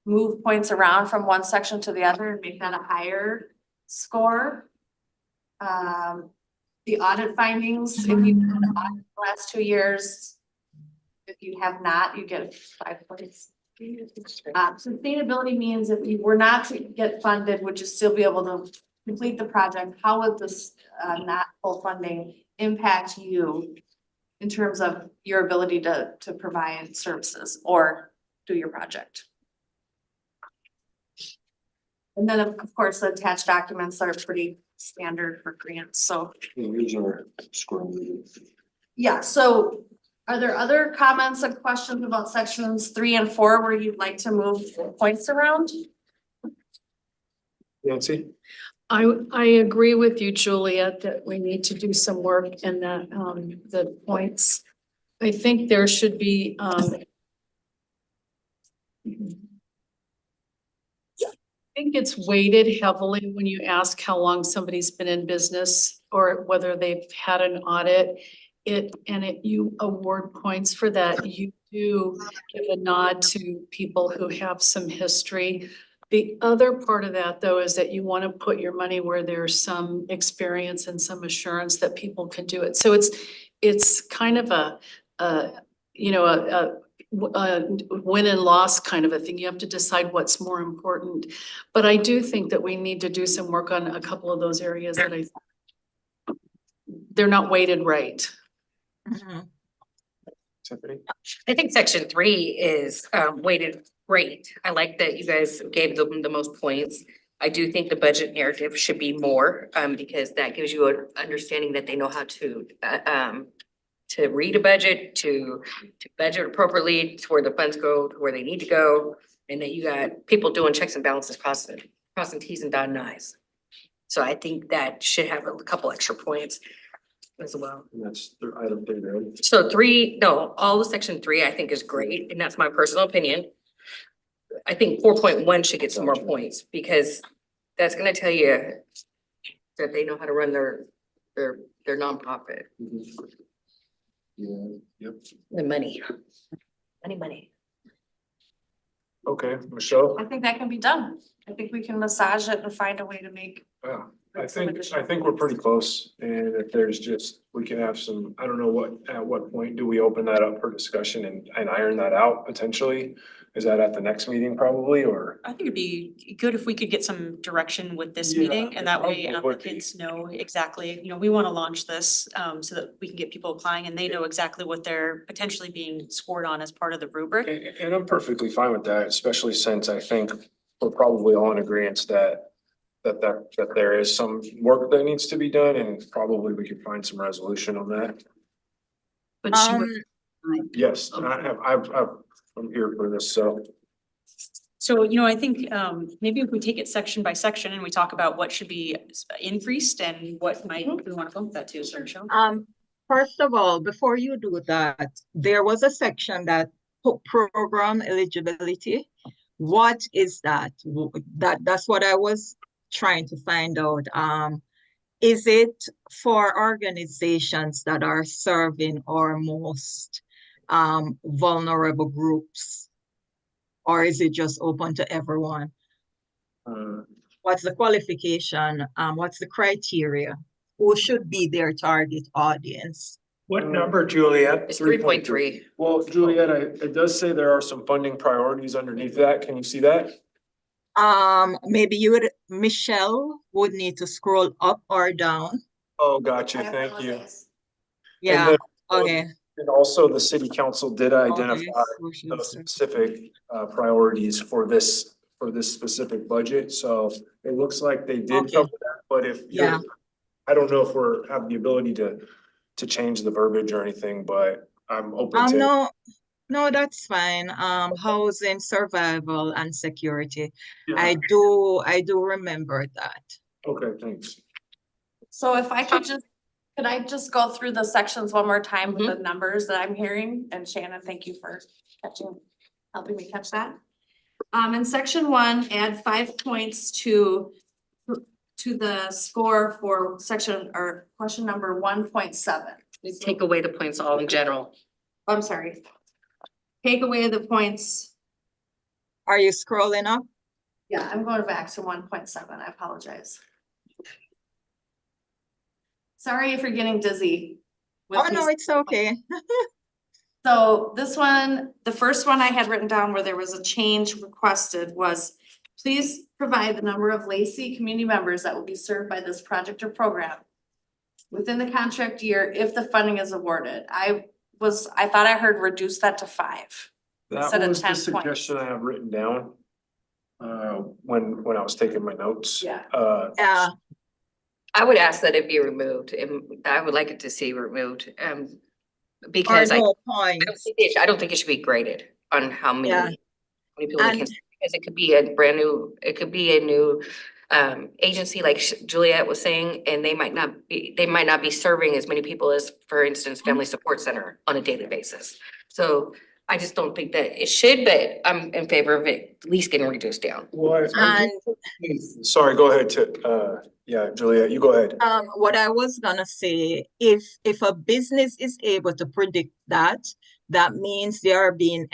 move points around from one section to the other and make that a higher score. The audit findings, if you did the audit the last 2 years, if you have not, you get 5 points. Sustainability means if you were not to get funded, would you still be able to complete the project? How would this not full funding impact you in terms of your ability to provide services or do your project? And then of course, the attached documents are pretty standard for grants, so. These are scoring. Yeah, so are there other comments and questions about sections 3 and 4 where you'd like to move points around? Nancy? I agree with you, Juliet, that we need to do some work in that, the points. I think there should be, I think it's weighted heavily when you ask how long somebody's been in business or whether they've had an audit. You award points for that. You do give a nod to people who have some history. The other part of that, though, is that you want to put your money where there's some experience and some assurance that people can do it. So it's kind of you know, a win and loss kind of a thing. You have to decide what's more important. But I do think that we need to do some work on a couple of those areas that they're not weighted right. Mhm. Tiffany? I think section 3 is weighted great. I like that you guys gave them the most points. I do think the budget narrative should be more, because that gives you an understanding that they know how to read a budget, to budget appropriately, to where the funds go, to where they need to go. And that you got people doing checks and balances, crossing Ts and dotting Is. So I think that should have a couple extra points as well. And that's item 3, right? So 3, no, all of section 3 I think is great, and that's my personal opinion. I think 4.1 should get some more points, because that's gonna tell you that they know how to run their nonprofit, Yeah, yep. the money. Money. Okay, Michelle? I think that can be done. I think we can massage it and find a way to make. Yeah, I some think additional we're pretty close, and if there's just, we can have some, I don't know at what point do we open that up for discussion and iron that out potentially? Is that at the next meeting probably, or? I think it'd be good if we could get some direction with this Yeah, meeting, it and that way probably would be. applicants know exactly, you know, we wanna launch this, so that we can get people applying and they know exactly what they're potentially being scored on as part of the rubric. And I'm perfectly fine with that, especially since I think we're probably all in agreement that there is some work that needs to be done, and probably we could find some resolution on that. But she Um, would. Yes, I'm here for this, so. So, you know, I think maybe if we take it section by section and we talk about what should be increased and what might, we wanna bump that to, so Michelle. First of all, before you do that, there was a section that put program eligibility. What is that? That's what I was trying to find out. Is it for organizations that are serving our most vulnerable groups? Or is it just open to everyone? What's the qualification? What's the criteria? Who should be their target audience? What number, Juliet? It's 3.3. Well, Juliet, it does say there are some funding priorities underneath that. Can you see that? Maybe Michelle would need to scroll up or down. Oh, gotcha. I Thank you. apologize. Yeah, then- okay. And also the city council did identify Social those service. specific priorities for this specific budget. So it looks like they did Okay. cover that, but if Yeah. I don't know if have the ability to change the verbiage or anything, but I'm open to. No, that's fine. Housing, survival, and security. Yeah. I do remember that. Okay, thanks. So if I could I just go through the sections one more time with the numbers that I'm hearing? And Shannon, thank you for helping me catch that. In section 1, add 5 points to the score for section or question number 1.7. Take away the points all in general. I'm sorry. Take away the points. Are you scrolling up? Yeah, I'm going back to 1.7. I apologize. Sorry if you're getting dizzy. with Oh, no, me. it's okay. So this one, the first one I had written down where there was a change requested was, please provide the number of Lacey community members that will be served by this project or program within the contract year if the funding is awarded. I thought I heard reduce that to 5. Instead That of was 10 the suggestion I have written down. When I was taking my notes. Yeah. Yeah, I would ask that it be removed, and I would like it to see removed, or because no I points. don't think it should be graded on how many, Yeah. how many people they can, And- because it could be a new agency like Juliet was saying, and they might not be serving as many people as, for instance, Family Support Center on a daily basis. So I just don't think that it should, but I'm in favor of it at least getting reduced down. Well, And sorry, go ahead yeah, Juliet, you go ahead. what I was gonna say, if a business is able to predict that, that means they are being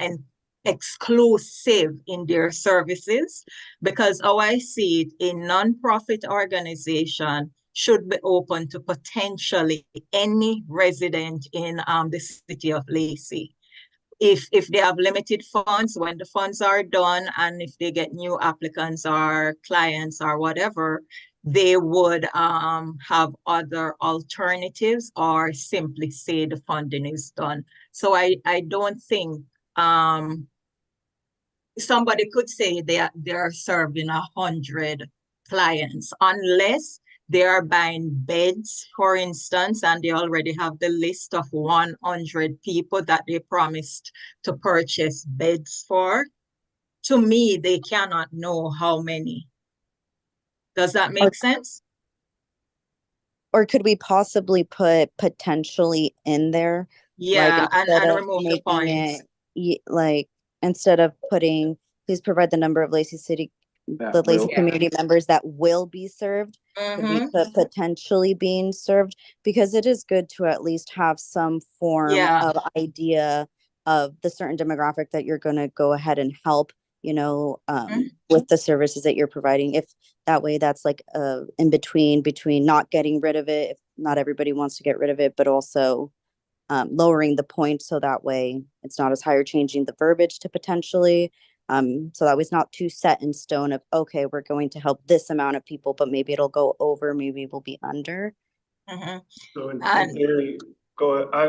exclusive in their services, because how I see it, a nonprofit organization should be open to potentially any resident in the city of Lacey. if they have limited funds, when the funds are done, and if they get new applicants or clients or whatever, they would have other alternatives or simply say the funding is done. So I don't think somebody could say they're serving 100 clients unless they are buying beds, for instance, and they already have the list of 100 people that they promised to purchase beds for. To me, they cannot know how many. Does that make sense? Or could we possibly put potentially in there? Like Yeah, and instead of remove the making points. it, like, instead of putting, please provide the number of Lacey City, That the Lacey will- community members that will be served. Could we Mhm. put potentially being served? Because it is good to at least have some form Yeah. of idea of the certain demographic that you're gonna go ahead and help, with the services that you're providing. If that way, that's like in between not getting rid of it, if not everybody wants to get rid of it, but also lowering the point so that way it's not as high, or changing the verbiage to potentially. So that way it's not too set in stone of, okay, we're going to help this amount of people, but maybe it'll go over, maybe it will be under. Mhm. So in And- theory,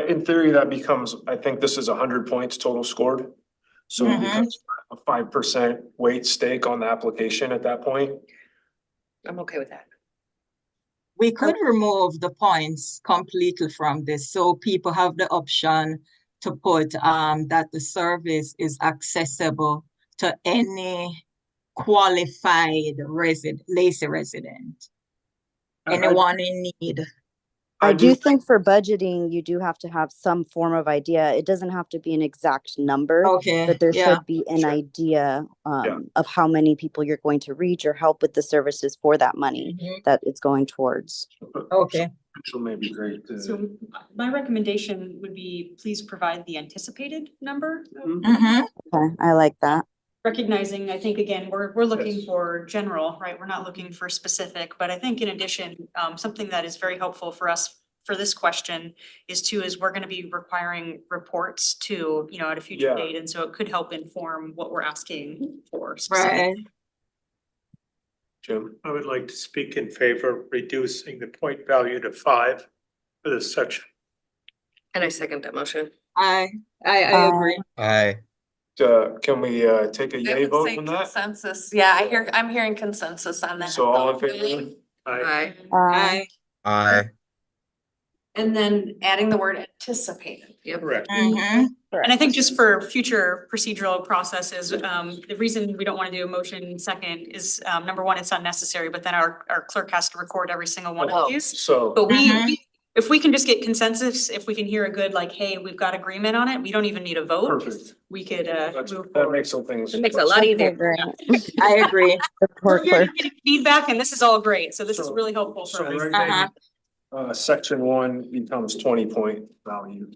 in theory, that becomes, I think this is 100 points total scored. So it Mhm. becomes a 5% weight stake on the application at that point. I'm okay with that. We could remove the points completely from this, so people have the option to put that the service is accessible to any qualified Lacey resident, anyone in need. I do think for budgeting, you do have to have some form of idea. It doesn't have to be an exact number, Okay, but there yeah. should be an Sure. idea Yeah. of how many people you're going to reach or help with the services for that money Mhm. that it's going towards. Okay. Potential may be great. So my recommendation would be, please provide the anticipated number. Mhm. Okay, I like that. Recognizing, I think, again, we're looking Yes. for general, right? We're not looking for specific, but I think in addition, something that is very helpful for us for this question is we're gonna be requiring reports to, at a future Yeah. date, and so it could help inform what we're asking for specifically. Right. Jim, I would like to speak in favor of reducing the point value to 5 for this section. And I second that motion. I agree. Aye. can we take a I yay would vote say on that? consensus. Yeah, I'm hearing consensus on that. So all in favor? I, Aye. Aye. And then adding the word anticipated. Yep. correct. Mhm. And I think just for future procedural processes, the reason we don't want to do a motion second is, number one, it's unnecessary, but then our clerk has to record every single one of these. So, But Mhm. if we can just get consensus, if we can hear a good, like, hey, we've got agreement on it, we don't even need a vote. perfect. We could, move That forward. makes some things. It makes it a lot Okay, easier. great. I agree. The poor We're here to clerk. get feedback, and this is all great, so this is So- really helpful So for us. right Uh-huh. now, section 1 becomes 20 point value.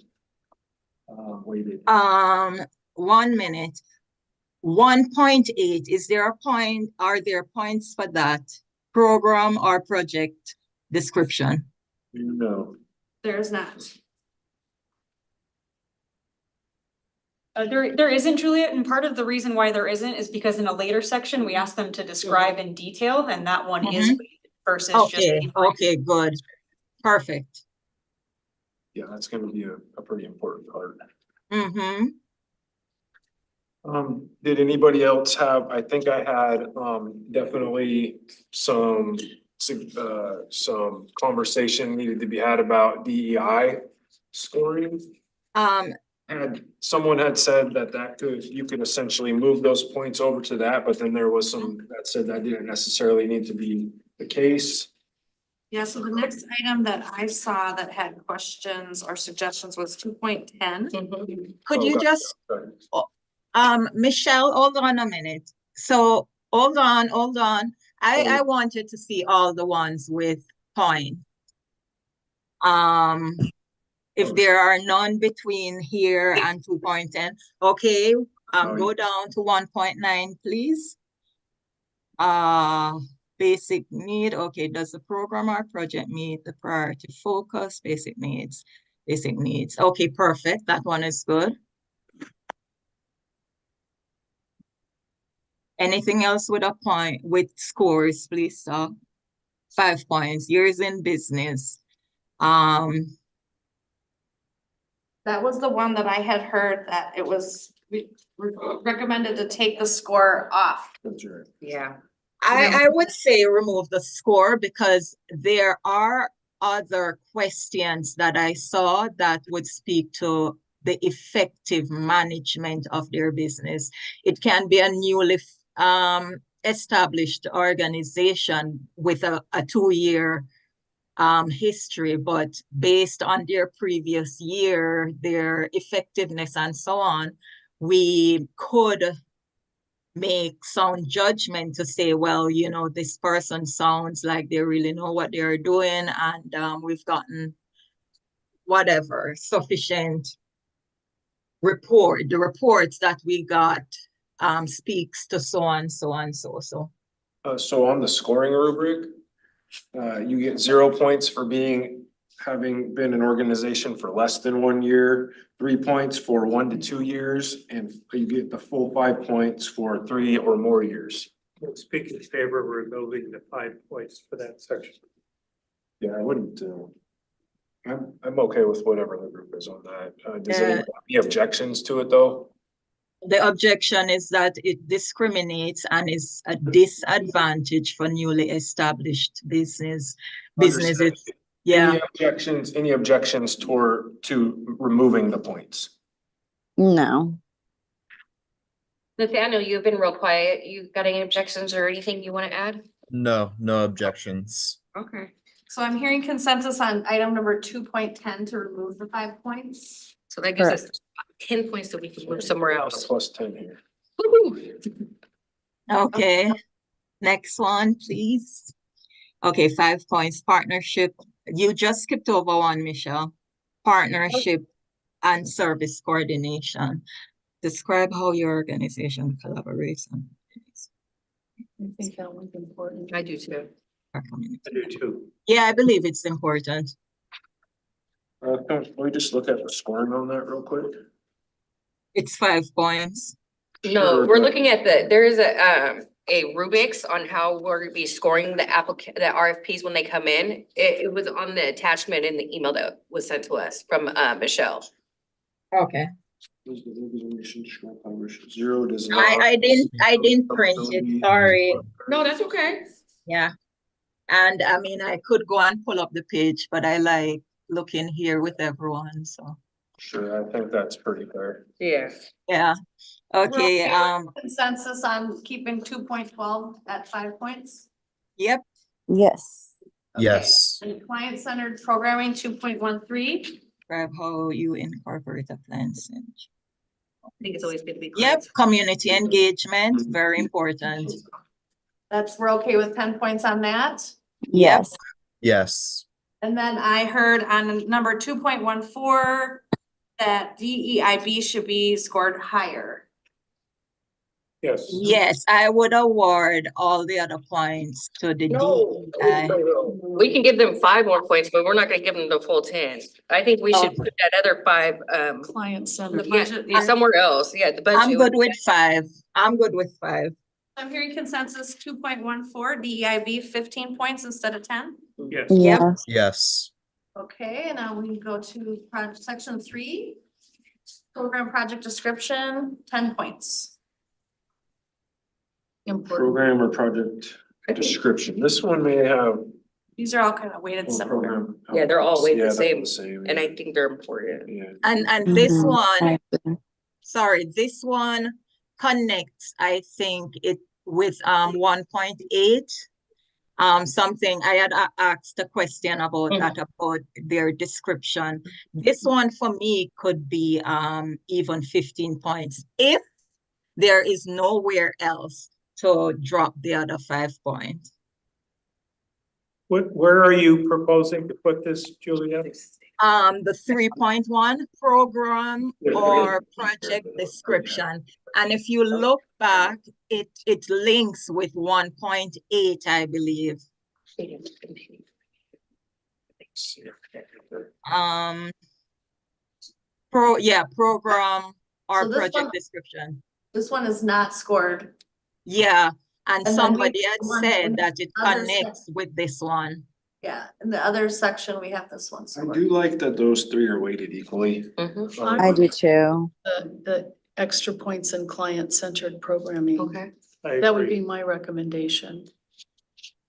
Weighted. 1 minute. 1.8, are there points for that program or project description? No. There is not. There isn't, Juliet, and part of the reason why there isn't is because in a later section, we asked them to describe in detail, and that one is weighted versus just. Okay, good. Perfect. Yeah, that's gonna be a pretty important part. Mm-hmm. Did anybody else have, I think I had, definitely some conversation needed to be had about DEI scoring. And someone had said you could essentially move those points over to that, but then there was some that said that didn't necessarily need to be the case. Yeah, so the next item that I saw that had questions or suggestions was 2.10. Could Oh, you gotcha. just, Sorry. Michelle, hold on a minute. So, hold on. I wanted to see all the ones with points. If there are none between here and 2.10, okay, go down to 1.9, please. Basic need, okay, does the program or project meet the priority focus? Basic needs, okay, perfect, that one is good. Anything else with a point, with scores, please, 5 points, years in business. That was the one that I had heard that it was recommended to take the score off. That's right. Yeah. I would say remove the score because there are other questions that I saw that would speak to the effective management of their business. It can be a newly established organization with a 2-year history, but based on their previous year, their effectiveness and so on, we could make sound judgment to say, well, you know, this person sounds like they really know what they're doing, and we've gotten whatever sufficient report. The reports that we got speaks to so on, so on, so. So on the scoring rubric, you get 0 points for having been an organization for less than 1 year, 3 points for 1 to 2 years, and you get the full 5 points for 3 or more years. We'll speak in favor of removing the 5 points for that section. Yeah, I wouldn't, I'm okay with whatever the group is on that. Does Yeah. anyone have any objections to it though? The objection is that it discriminates and is a disadvantage for newly established businesses. Understood. Yeah. Any objections to removing the points? No. Nathaniel, you've been real quiet. You got any objections or anything you want to add? No, no objections. Okay. So I'm hearing consensus on item number 2.10 to remove the 5 points. So that gives us 10 points that we can move somewhere else. Plus 10 here. Woo-hoo. Okay. Next one, please. Okay, 5 points. Partnership. You just skipped over one, Michelle. Partnership and service coordination. Describe how your organization collaborates and I think that one's important. I do too. our community. I do too. Yeah, I believe it's important. Can we just look at the scoring on that real quick? It's 5 points. No, Sure, we're but- looking at there is a rubrics on how we're gonna be scoring the RFPs when they come in. It was on the attachment in the email that was sent to us from Michelle. Okay. Zero does not. I didn't print it, sorry. No, that's okay. Yeah. And I mean, I could go and pull up the page, but I like looking here with everyone, so. Sure, I think that's pretty fair. Yeah. Yeah, okay, Consensus on keeping 2.12 at 5 points. yep, Yes. Yes. And client-centered programming 2.13. describe how you incorporate a plan. I think it's always good to be. Yep, community engagement, very important. We're okay with 10 points on that. Yes. Yes. And then I heard on number 2.14 that DEIB should be scored higher. Yes. Yes, I would award all the other points to the No, DEI. we can give them 5 more points, but we're not gonna give them the full 10. I think we should put that other 5, Client centered. yeah, somewhere else. Yeah, the budget. I'm good with 5. I'm good with 5. I'm hearing consensus 2.14 DEIB 15 points instead of 10. Yes. Yep. Yes. Yes. Okay, and now we go to section 3. Program project description, 10 points. Important. Program or project description. This one may have. These are all kind of weighted similar. program Yeah, they're all weighted the Yeah, they're same. And I think they're important. Yeah. And this Mhm. one, I agree. sorry, this one connects, I think, it with 1.8. Something I had asked a question about that, about their description. This one for me could be even 15 points if there is nowhere else to drop the other 5 points. Where are you proposing to put this, Julia? The 3.1 program or project description. And if you look back, it links with 1.8, I believe. Program or So this project one- description. This one is not scored. Yeah, and And then somebody had one in said the that it other connects with this one. Yeah, in the other section, we have this one. I do like that those three are weighted equally. Mhm. I do too. The extra points in client-centered programming. Okay. I That would be agree. my recommendation.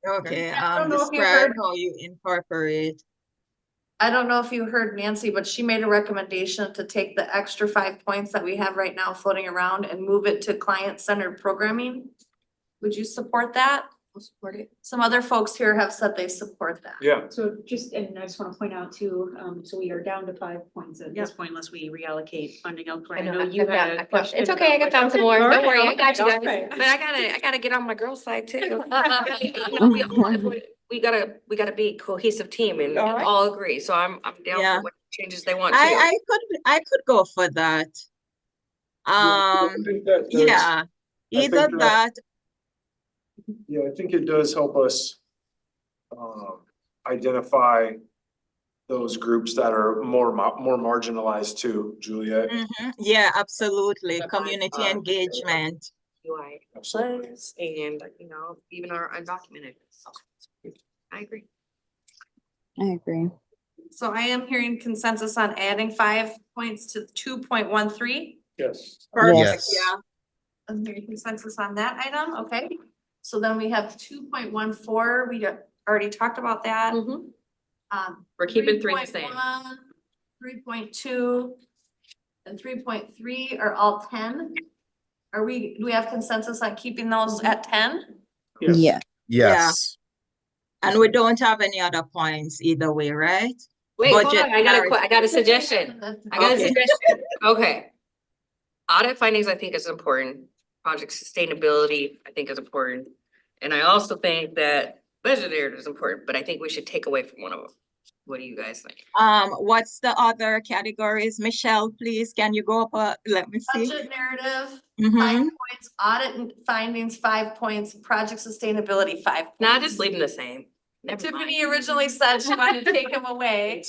Okay, I don't know if you describe heard- how you incorporate. I don't know if you heard Nancy, but she made a recommendation to take the extra 5 points that we have right now floating around and move it to client-centered programming. Would you support that? I'll support it. Some other folks here have said they support that. Yeah. So just, and I just wanna point out too, so we are down to 5 points At this point, unless we reallocate funding elsewhere. I I know, know I you got- had I a got- question. It's okay, I got found some more. All Don't right, worry, I got you okay, guys. okay. But I gotta get on my girls' side too. You know, we gotta be a cohesive team and All right. all agree. So I'm down Yeah. for what changes they want to. I could go for that. I think that does- Yeah, think either that- that, Yeah, I think it does help us identify those groups that are more marginalized too, Juliet. yeah, absolutely, But community my- engagement. UI Absolutely. plus and, even our undocumented. I agree. I agree. So I am hearing consensus on adding 5 points to 2.13. Yes. Perfect, Yes. yeah. I'm hearing consensus on that item, okay? So then we have 2.14, we already talked about that. Mhm. We're keeping three the same. 3.2 and 3.3 are all 10. Do we have consensus on keeping those at 10? Yes. Yeah. Yes. And we don't have any other points either way, right? Wait, hold Budget on, I got a suggestion. I got a Okay. suggestion. Okay. Audit findings, I think is important. Project sustainability, I think is important. And I also think that budget narrative is important, but I think we should take away from one of them. What do you guys think? What's the other categories? Michelle, please, can you go up, let me see? Budget narrative, Mhm. 5 points, audit and findings, 5 points, project sustainability, 5 points. Nah, just leave them the same. Never mind. Tiffany originally said she wanted to take them away.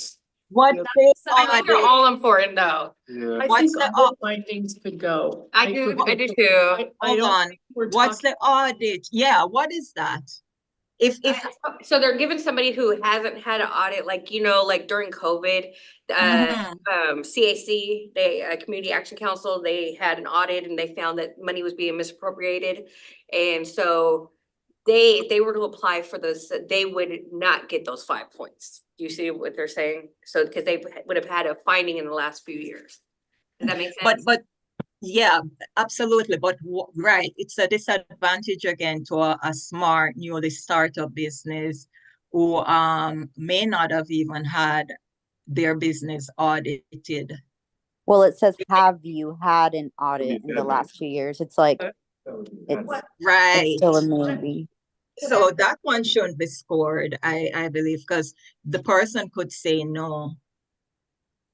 What's the I think they're audit? all important though. Yeah. I What's think the all findings could go. I do too. I Hold don't on, think we're what's talking- the audit? Yeah, what is that? If, So they're giving somebody who hasn't had an audit, like, like during COVID, CAC, Community Action Council, they had an audit and they found that money was being misappropriated. And so if they were to apply for this, they would not get those 5 points. Do you see what they're saying? So, because they would have had a finding in the last few years. Does that make sense? but, yeah, absolutely, but right, it's a disadvantage again to a smart, newly startup business who may not have even had their business audited. Well, it says, have you had an audit in the bad last 2 years? It's like, it's Right. still a maybe. So that one shouldn't be scored, I believe, because the person could say no.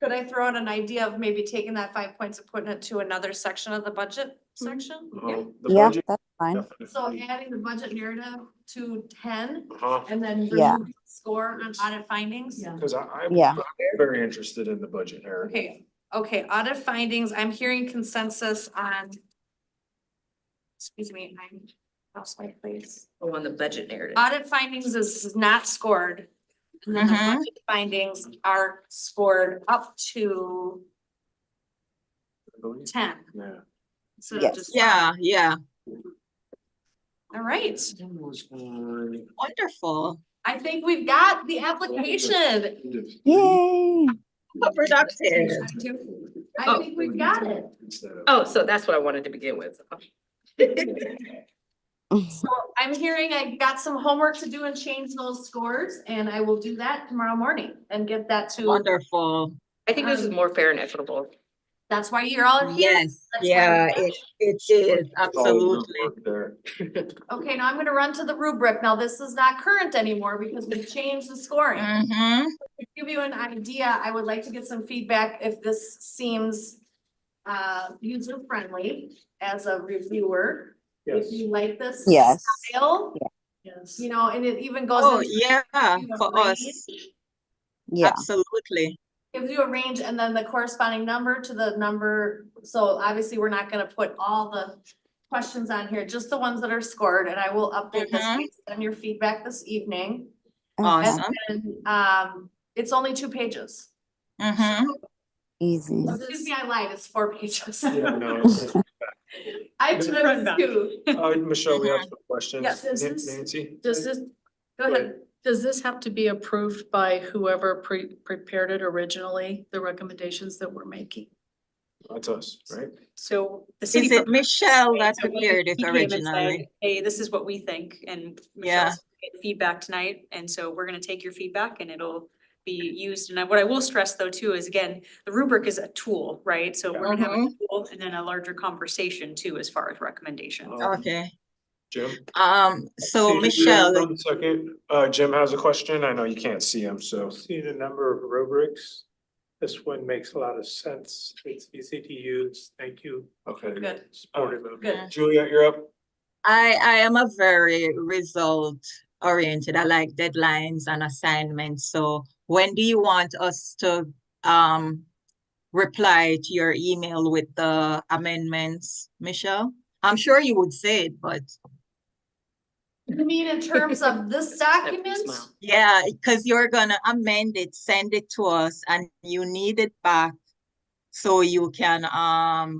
Could I throw out an idea of maybe taking that 5 points and putting it to another section of the budget section? The Yeah, budget that's fine. So adding the budget narrative to 10 Uh-huh. and then Yeah. remove score on audit findings? Yeah. Cause I'm Yeah. very interested in the budget narrative. Okay, audit findings, I'm hearing consensus on. Excuse me, I'm lost my place. Oh, on the budget narrative. Audit findings is not scored. And then the Mhm. budget findings are scored up to 10. Yeah. Instead of Yes. just Yeah, five. yeah, All right, wonderful, I think we've got the application. Yay. productive. I think we've got it. Oh, so that's what I wanted to begin with. So I'm hearing I got some homework to do and change those scores, and I will do that tomorrow morning and get that to, Wonderful. I think this is more fair and equitable. that's why you're all here. Yes, That's why yeah, we got it is, absolutely. Okay, now I'm gonna run to the rubric. Now, this is not current anymore because we changed the scoring. Mhm. To give you an idea, I would like to get some feedback if this seems user friendly as a reviewer. If Yes. you like this Yes. style, Yes. and it even goes Oh, into yeah, you a for us, Yeah. absolutely. gives you a range and then the corresponding number to the number. So obviously, we're not gonna put all the questions on here, just the ones that are scored, and I will update this Mhm. based on your feedback this evening. Okay, Awesome. And, it's only 2 pages. Mm-hmm. easy. Excuse me, I lied, it's 4 pages. Yeah, no, it's- I Front took and back. 2. Michelle, we have some questions. Yes, is this- Nancy? Does this, Go ahead. does this have to be approved by whoever prepared it originally, the recommendations that we're making? That's us, right? So the city. Is it proposed, Michelle right? that So we- prepared it we came and said, originally? hey, this is what we think, and Yeah. Michelle's getting feedback tonight, and so we're gonna take your feedback and it'll be used. And what I will stress though too is, again, the rubric is a tool, right? So we're gonna have a tool and then a larger conversation too, as far as recommendation. Okay. Jim? So See, Michelle, 1 second. Jim has a question. I know you can't see him, so. See the number of rubrics? This one makes a lot of sense. It's easy to use. Thank you. Okay. Good, Supportive of it. good. Juliet, you're up. I am a very result oriented. I like deadlines and assignments. So when do you want us to reply to your email with the amendments, Michelle? I'm sure you would say it, but You mean in terms of this document? yeah, because you're gonna amend it, send it to us, and you need it back so you can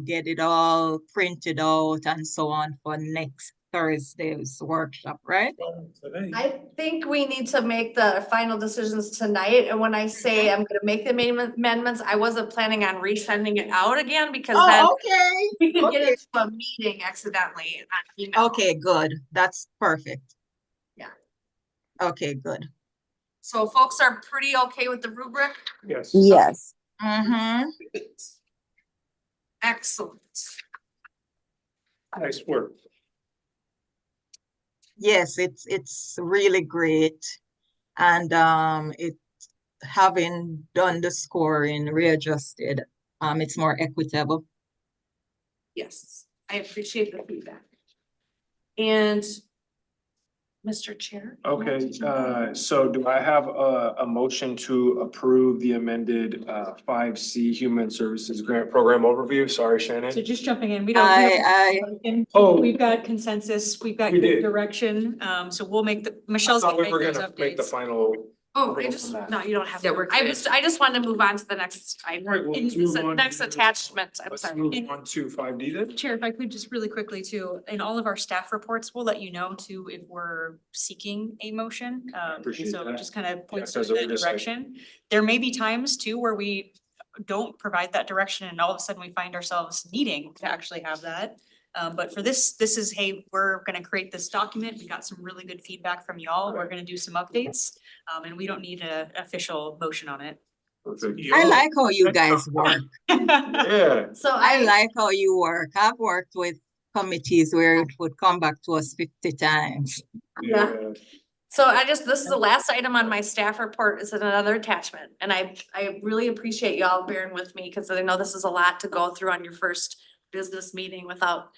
get it all printed out and so on for next Thursday's workshop, right? Today. I think we need to make the final decisions tonight, and when I say I'm gonna make the amendments, I wasn't planning on resending it out again, because then Oh, okay. we could get Okay. into a meeting accidentally on email. Okay, good. That's perfect. Yeah. Okay, good. So folks are pretty okay with the rubric? Yes. Yes. Mm-hmm. Excellent. Nice work. Yes, it's really great. And it having done the scoring readjusted, it's more equitable. Yes, I appreciate the feedback. And Mr. Chair? Okay, so do I have a motion to approve the amended 5C Human Services Grant Program Overview? Sorry, So Shannon. just jumping in, we I Oh. we've got consensus, we've got We good did. direction, so we'll make the, I Michelle's thought gonna we were make those gonna make the updates. final. Oh, I Vote just, on that. no, you don't have Yeah, to. we're I good. just, I just wanted to move on to the next item. Right, well, let's move on Next to- attachment, I'm Let's sorry. move on to 5D then. Chair, if I could just really quickly too, in all of our staff reports, we'll let you know too if we're seeking a motion. Appreciate So that. just kind of points Yeah, in 'cause we're that just like- direction. There may be times too where we don't provide that direction and all of a sudden we find ourselves needing to actually have that. But for this is, hey, we're gonna create this document. We got some really good feedback from y'all. We're gonna do some updates. And we don't need a official motion on it. Perfect. I like how you guys work. Yeah, So I like how you work. I've worked with committees where it would come back to us 50 times. yeah. So I just, this is the last item on my staff report, is another attachment, and I really appreciate y'all bearing with me, cause I know this is a lot to go through on your first business meeting without.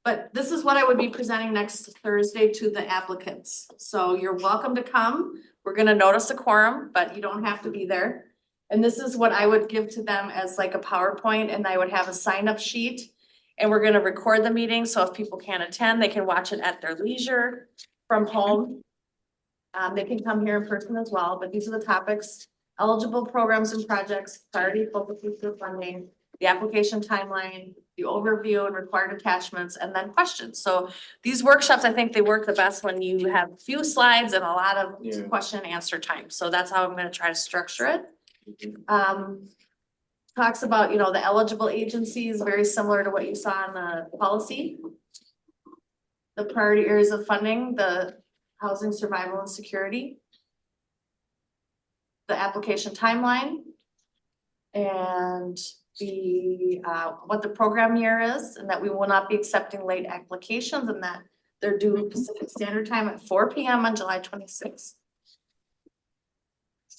But this is what I would be presenting next Thursday to the applicants, so you're welcome to come. We're gonna notice a quorum, but you don't have to be there. And this is what I would give to them as like a PowerPoint, and I would have a sign-up sheet. And we're gonna record the meeting, so if people can't attend, they can watch it at their leisure from home. They can come here in person as well, but these are the topics: eligible programs and projects, priority focuses for funding, the application timeline, the overview and required attachments, and then questions. So these workshops, I think they work the best when you have few slides and a lot of Yeah. question and answer time. So that's how I'm gonna try to structure it. Mhm. Talks about, you know, the eligible agencies, very similar to what you saw in the policy. The priority areas of funding, the housing, survival, and security. The application timeline. And the, what the program year is, and that we will not be accepting late applications, and that they're due Pacific Standard Time at 4 p.m. on July 26th.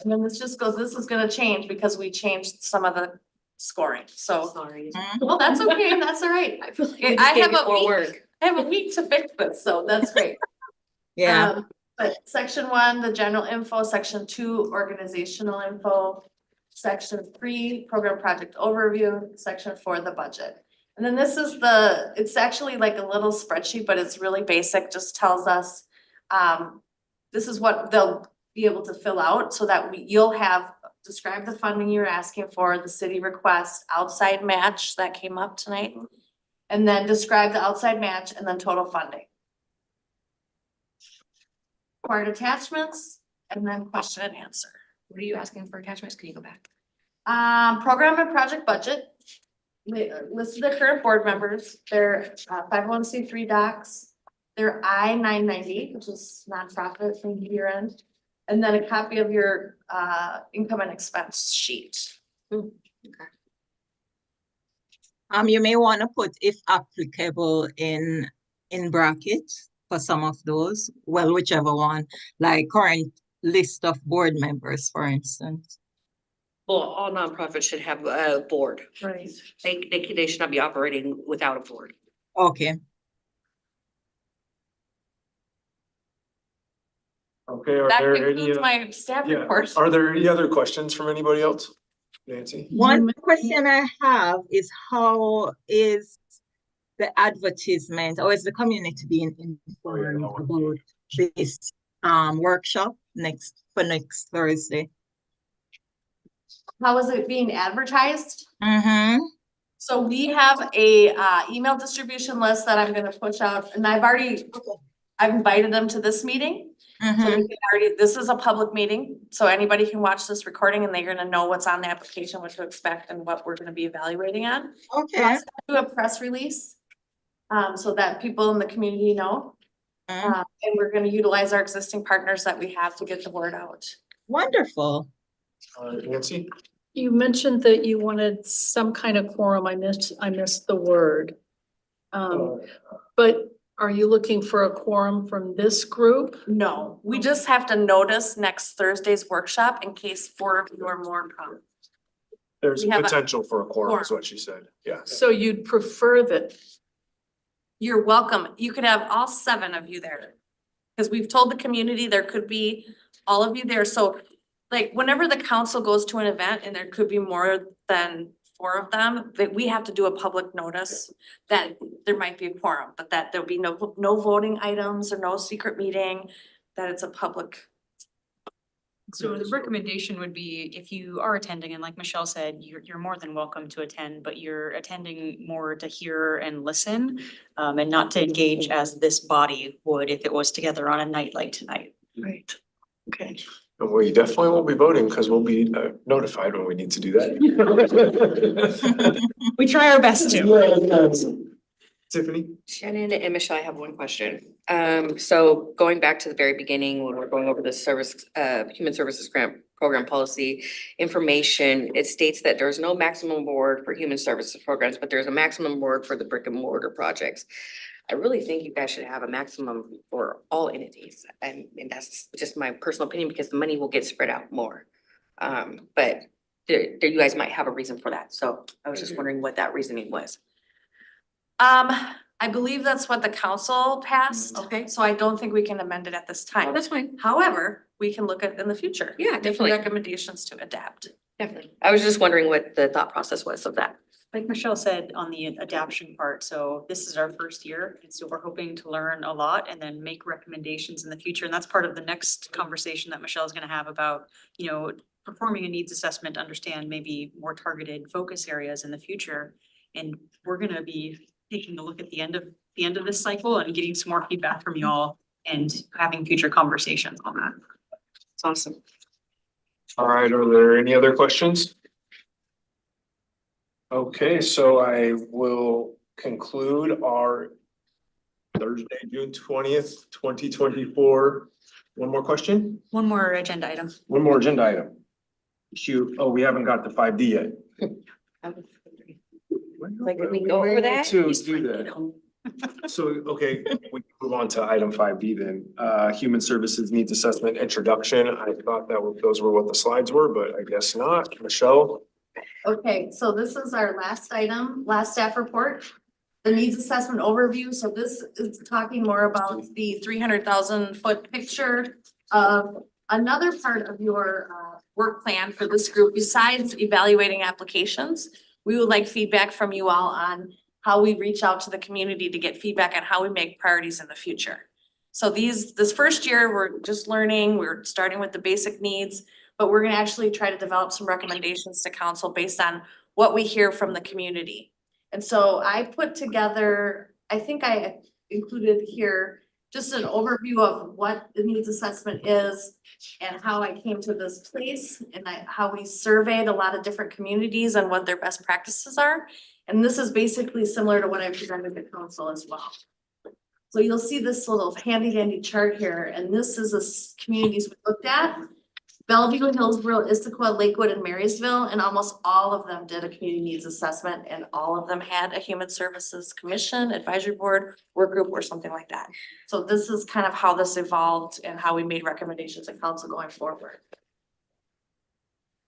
And then this just goes, this is gonna change because we changed some of the scoring, so. Sorry. Well, that's okay, that's all right. I feel like I we just gave have you a more week. work. I have a week to fix this, so that's great. Yeah. But section 1, the general info, section 2, organizational info, section 3, program project overview, section 4, the budget. And then this is the, it's actually like a little spreadsheet, but it's really basic, just tells us, this is what they'll be able to fill out so that you'll have, describe the funding you're asking for, the city request, outside match that came up tonight. And then describe the outside match and then total funding. Required attachments and then question and answer. What are you asking for attachments? Can you go back? Program and project budget. Listed the current board members, their 501c3 docs, their I-990, which is nonprofit from year end. And then a copy of your income and expense sheet. You may want to put if applicable in brackets for some of those, well, whichever one, like current list of board members, for instance. Well, all nonprofits should have a board. Right. They should not be operating without a board. Okay. Okay, are That there any, concludes my staff yeah, report. are there any other questions from anybody else? Nancy? One question I have is how is the advertisement or is the community being informed about this workshop next Thursday? How is it being advertised? Mm-hmm. So we have a email distribution list that I'm gonna push out, and I've invited them to this meeting. So they can already, this is a public meeting, so anybody can watch this recording and they're gonna know what's on the application, what to expect and what we're gonna be evaluating on. We're Okay. also gonna do a press release, so that people in the community know. And we're gonna utilize our existing partners that we have to get the word out. Wonderful. Nancy? You mentioned that you wanted some kind of quorum. I missed the word. But are you looking for a quorum from this group? No, we just have to notice next Thursday's workshop in case 4 of you or more come. There's We have a potential for a quorum is quorum. what she said, yeah. So you'd prefer that, You're welcome. You could have all 7 of you there. Cause we've told the community there could be all of you there. So like whenever the council goes to an event and there could be more than 4 of them, that we have to do a public notice that there might be a quorum, but that there'll be no voting items or no secret meeting, that it's a public. So the recommendation would be if you are attending, and like Michelle said, you're more than welcome to attend, but you're attending more to hear and listen. And not to engage as this body would if it was together on a night like tonight. right, okay. And we definitely won't be voting because we'll be notified when we need to do that. We try our best to. Tiffany? Shannon and Michelle, I have one question. So going back to the very beginning, when we're going over the human services grant program policy information, it states that there's no maximum award for human services programs, but there's a maximum award for the brick and mortar projects. I really think you guys should have a maximum for all entities, and that's just my personal opinion because the money will get spread out more. But you guys might have a reason for that, so I was just wondering what that reasoning was. I believe that's what the council passed. Okay. So I don't think we can amend it at this Oh, time. that's fine. However, we can look at in the future. Yeah, Make definitely. recommendations to adapt. Definitely. I was just wondering what the thought process was of that. Like Michelle said on the adaption part, so this is our first year, and so we're hoping to learn a lot and then make recommendations in the future, and that's part of the next conversation that Michelle's gonna have about, performing a needs assessment, to understand maybe more targeted focus areas in the future. And we're gonna be taking a look at the end of this cycle and getting some more feedback from you all and having future conversations on that. It's awesome. All right, are there any other questions? Okay, so I will conclude our Thursday, June 20th, 2024. One more question? One more agenda item. One more agenda item. Shoot, we haven't got the 5D yet. Like, did we go over that? To do that. So, okay, we can move on to item 5D then. Human Services Needs Assessment Introduction. I thought those were what the slides were, but I guess not. Michelle? Okay, so this is our last item, last staff report. The needs assessment overview. So this is talking more about the 300,000 foot picture of another part of your work plan for this group besides evaluating applications. We would like feedback from you all on how we reach out to the community to get feedback on how we make priorities in the future. So this first year, we're just learning, we're starting with the basic needs, but we're gonna actually try to develop some recommendations to council based on what we hear from the community. And so I put together, I think I included here just an overview of what the needs assessment is and how I came to this place and how we surveyed a lot of different communities and what their best practices are. And this is basically similar to what I presented to council as well. So you'll see this little handy dandy chart here, and this is the communities we looked at. Bellevue, Hillsborough, Issaquah, Lakewood, and Marysville, and almost all of them did a community needs assessment, and all of them had a human services commission, advisory board, work group, or something like that. So this is kind of how this evolved and how we made recommendations to council going forward.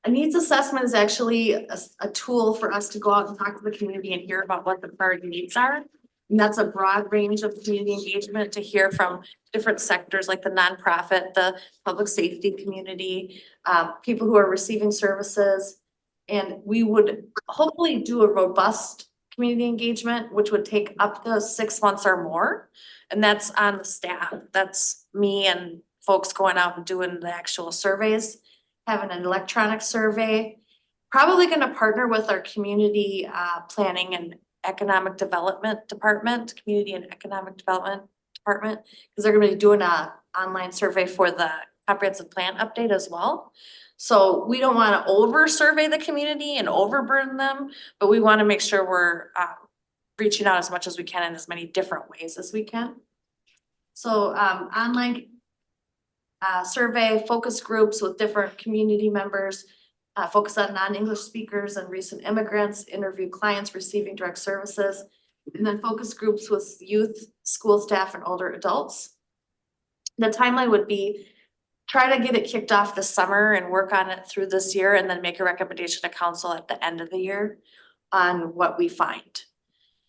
A needs assessment is actually a tool for us to go out and talk to the community and hear about what the priority needs are. And that's a broad range of community engagement to hear from different sectors like the nonprofit, the public safety community, people who are receiving services. And we would hopefully do a robust community engagement, which would take up to 6 months or more. And that's on the staff. That's me and folks going out and doing the actual surveys, having an electronic survey. Probably gonna partner with our community planning and economic development department, community and economic development department, because they're gonna be doing a online survey for the comprehensive plan update as well. So we don't wanna over survey the community and overburden them, but we wanna make sure we're reaching out as much as we can in as many different ways as we can. So online survey, focus groups with different community members, focus on non-English speakers and recent immigrants, interview clients receiving direct services, and then focus groups with youth, school staff, and older adults. The timeline would be try to get it kicked off this summer and work on it through this year, and then make a recommendation to council at the end of the year on what we find.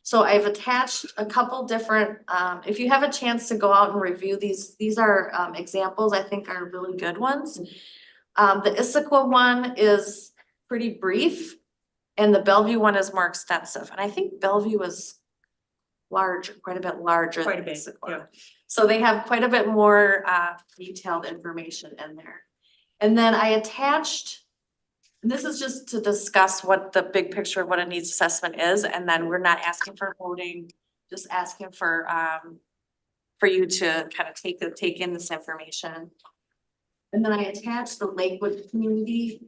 So I've attached a couple different, if you have a chance to go out and review these are examples I think are really good ones. The Issaquah one is pretty brief and the Bellevue one is more extensive. And I think Bellevue is larger, quite a bit larger Quite a than bit, Issaquah. yeah. So they have quite a bit more detailed information in there. And then I attached, this is just to discuss what the big picture of what a needs assessment is, and then we're not asking for voting, just asking for you to kind of take in this information. And then I attached the Lakewood community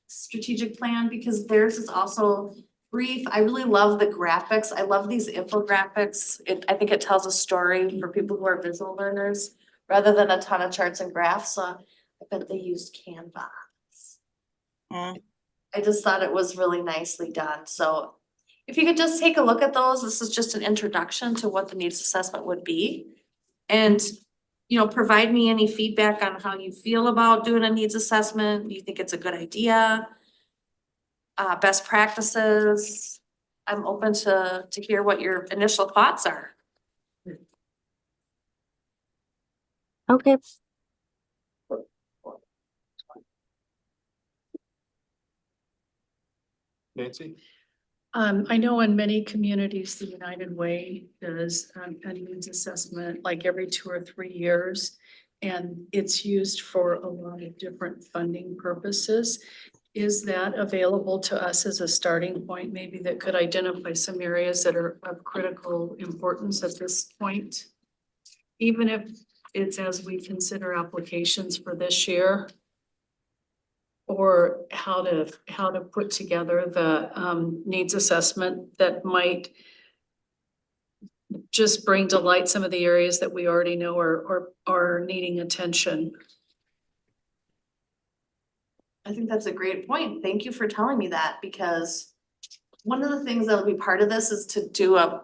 strategic plan because theirs is also brief. I really love the graphics. I love these infographics. I think it tells a story for people who are visual learners rather than a ton of charts and graphs. So I bet they used Canva. I just thought it was really nicely done. So if you could just take a look at those, this is just an introduction to what the needs assessment would be. And, you know, provide me any feedback on how you feel about doing a needs assessment. Do you think it's a good idea? Best practices. I'm open to hear what your initial thoughts are. Okay. Nancy? I know in many communities, the United Way does a needs assessment like every 2 or 3 years. And it's used for a lot of different funding purposes. Is that available to us as a starting point, maybe that could identify some areas that are of critical importance at this point? Even if it's as we consider applications for this year? Or how to put together the needs assessment that might just bring to light some of the areas that we already know are needing attention. I think that's a great point. Thank you for telling me that, because one of the things that'll be part of this is to do a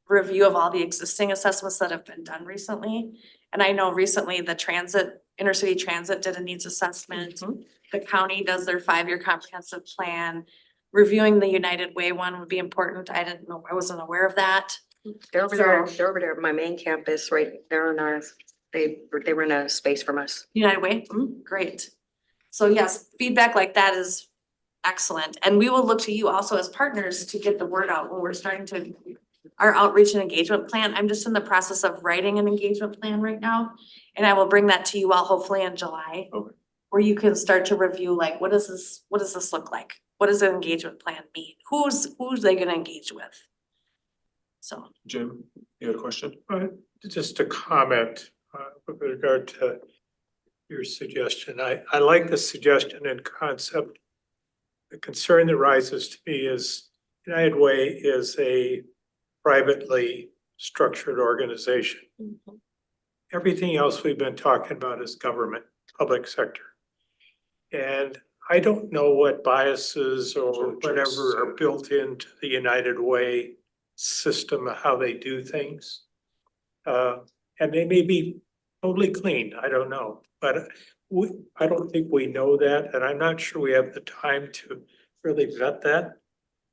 review of all the existing assessments that have been done recently. And I know recently the intercity transit did a needs assessment. The county does their 5-year comprehensive plan. Reviewing the United Way one would be important. I didn't know, I wasn't aware of that. They're over there, my main campus, right there on ours. They rent a space from us. United Way, great. So yes, feedback like that is Excellent. And we will look to you also as partners to get the word out when we're starting to, our outreach and engagement plan. I'm just in the process of writing an engagement plan right now. And I will bring that to you all hopefully in July. Okay. Where you can start to review like, what does this look like? What does an engagement plan mean? Who's they gonna engage with? So. Jim, you had a question? Just a comment with regard to your suggestion. I like the suggestion and concept. The concern that rises to me is United Way is a privately structured organization. Everything else we've been talking about is government, public sector. And I don't know what biases or whatever are built into the United Way system, how they do things. And they may be totally clean, I don't know, but I don't think we know that, and I'm not sure we have the time to really vet that.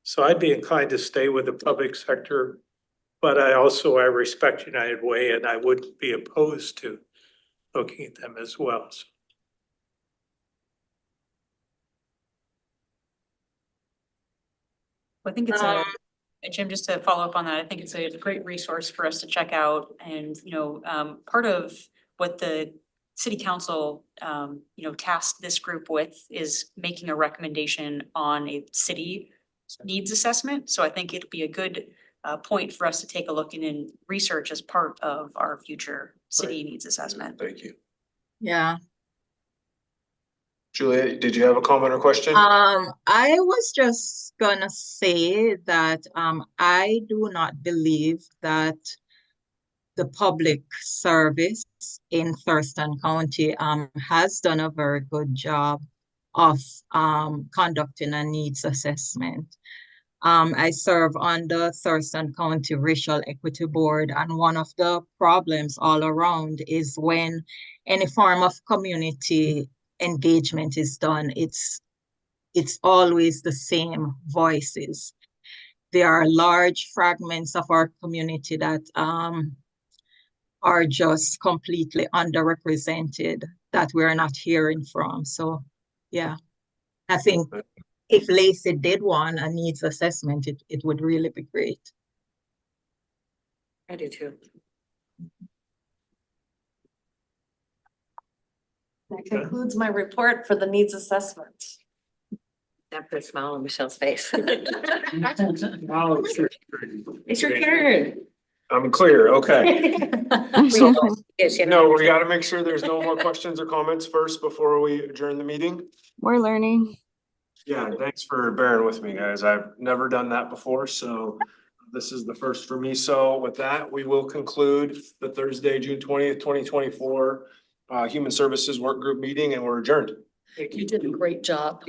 So I'd be inclined to stay with the public sector, but I respect United Way and I wouldn't be opposed to looking at them as well. So I think it's and Jim, just to follow up on that, I think it's a great resource for us to check out. And, part of what the city council, tasked this group with is making a recommendation on a city needs assessment. So I think it'll be a good point for us to take a look in research as part of our future city needs assessment. Thank you. Yeah. Juliet, did you have a comment or question? I was just gonna say that I do not believe that the public service in Thurston County has done a very good job of conducting a needs assessment. I serve on the Thurston County Racial Equity Board, and one of the problems all around is when any form of community engagement is done, it's always the same voices. There are large fragments of our community that are just completely underrepresented that we're not hearing from. So yeah, I think if Lacey did want a needs assessment, it would really be great. I do too. That concludes my report for the needs assessment. That put a smile on Michelle's face. now It's your turn. I'm clear, okay. Yes, No, we gotta make sure there's no more questions or comments first before we adjourn the meeting. We're learning. Yeah, thanks for bearing with me, guys. I've never done that before, so this is the first for me. So with that, we will conclude the Thursday, June 20th, 2024 Human Services Work Group meeting, and we're adjourned. You did a great job.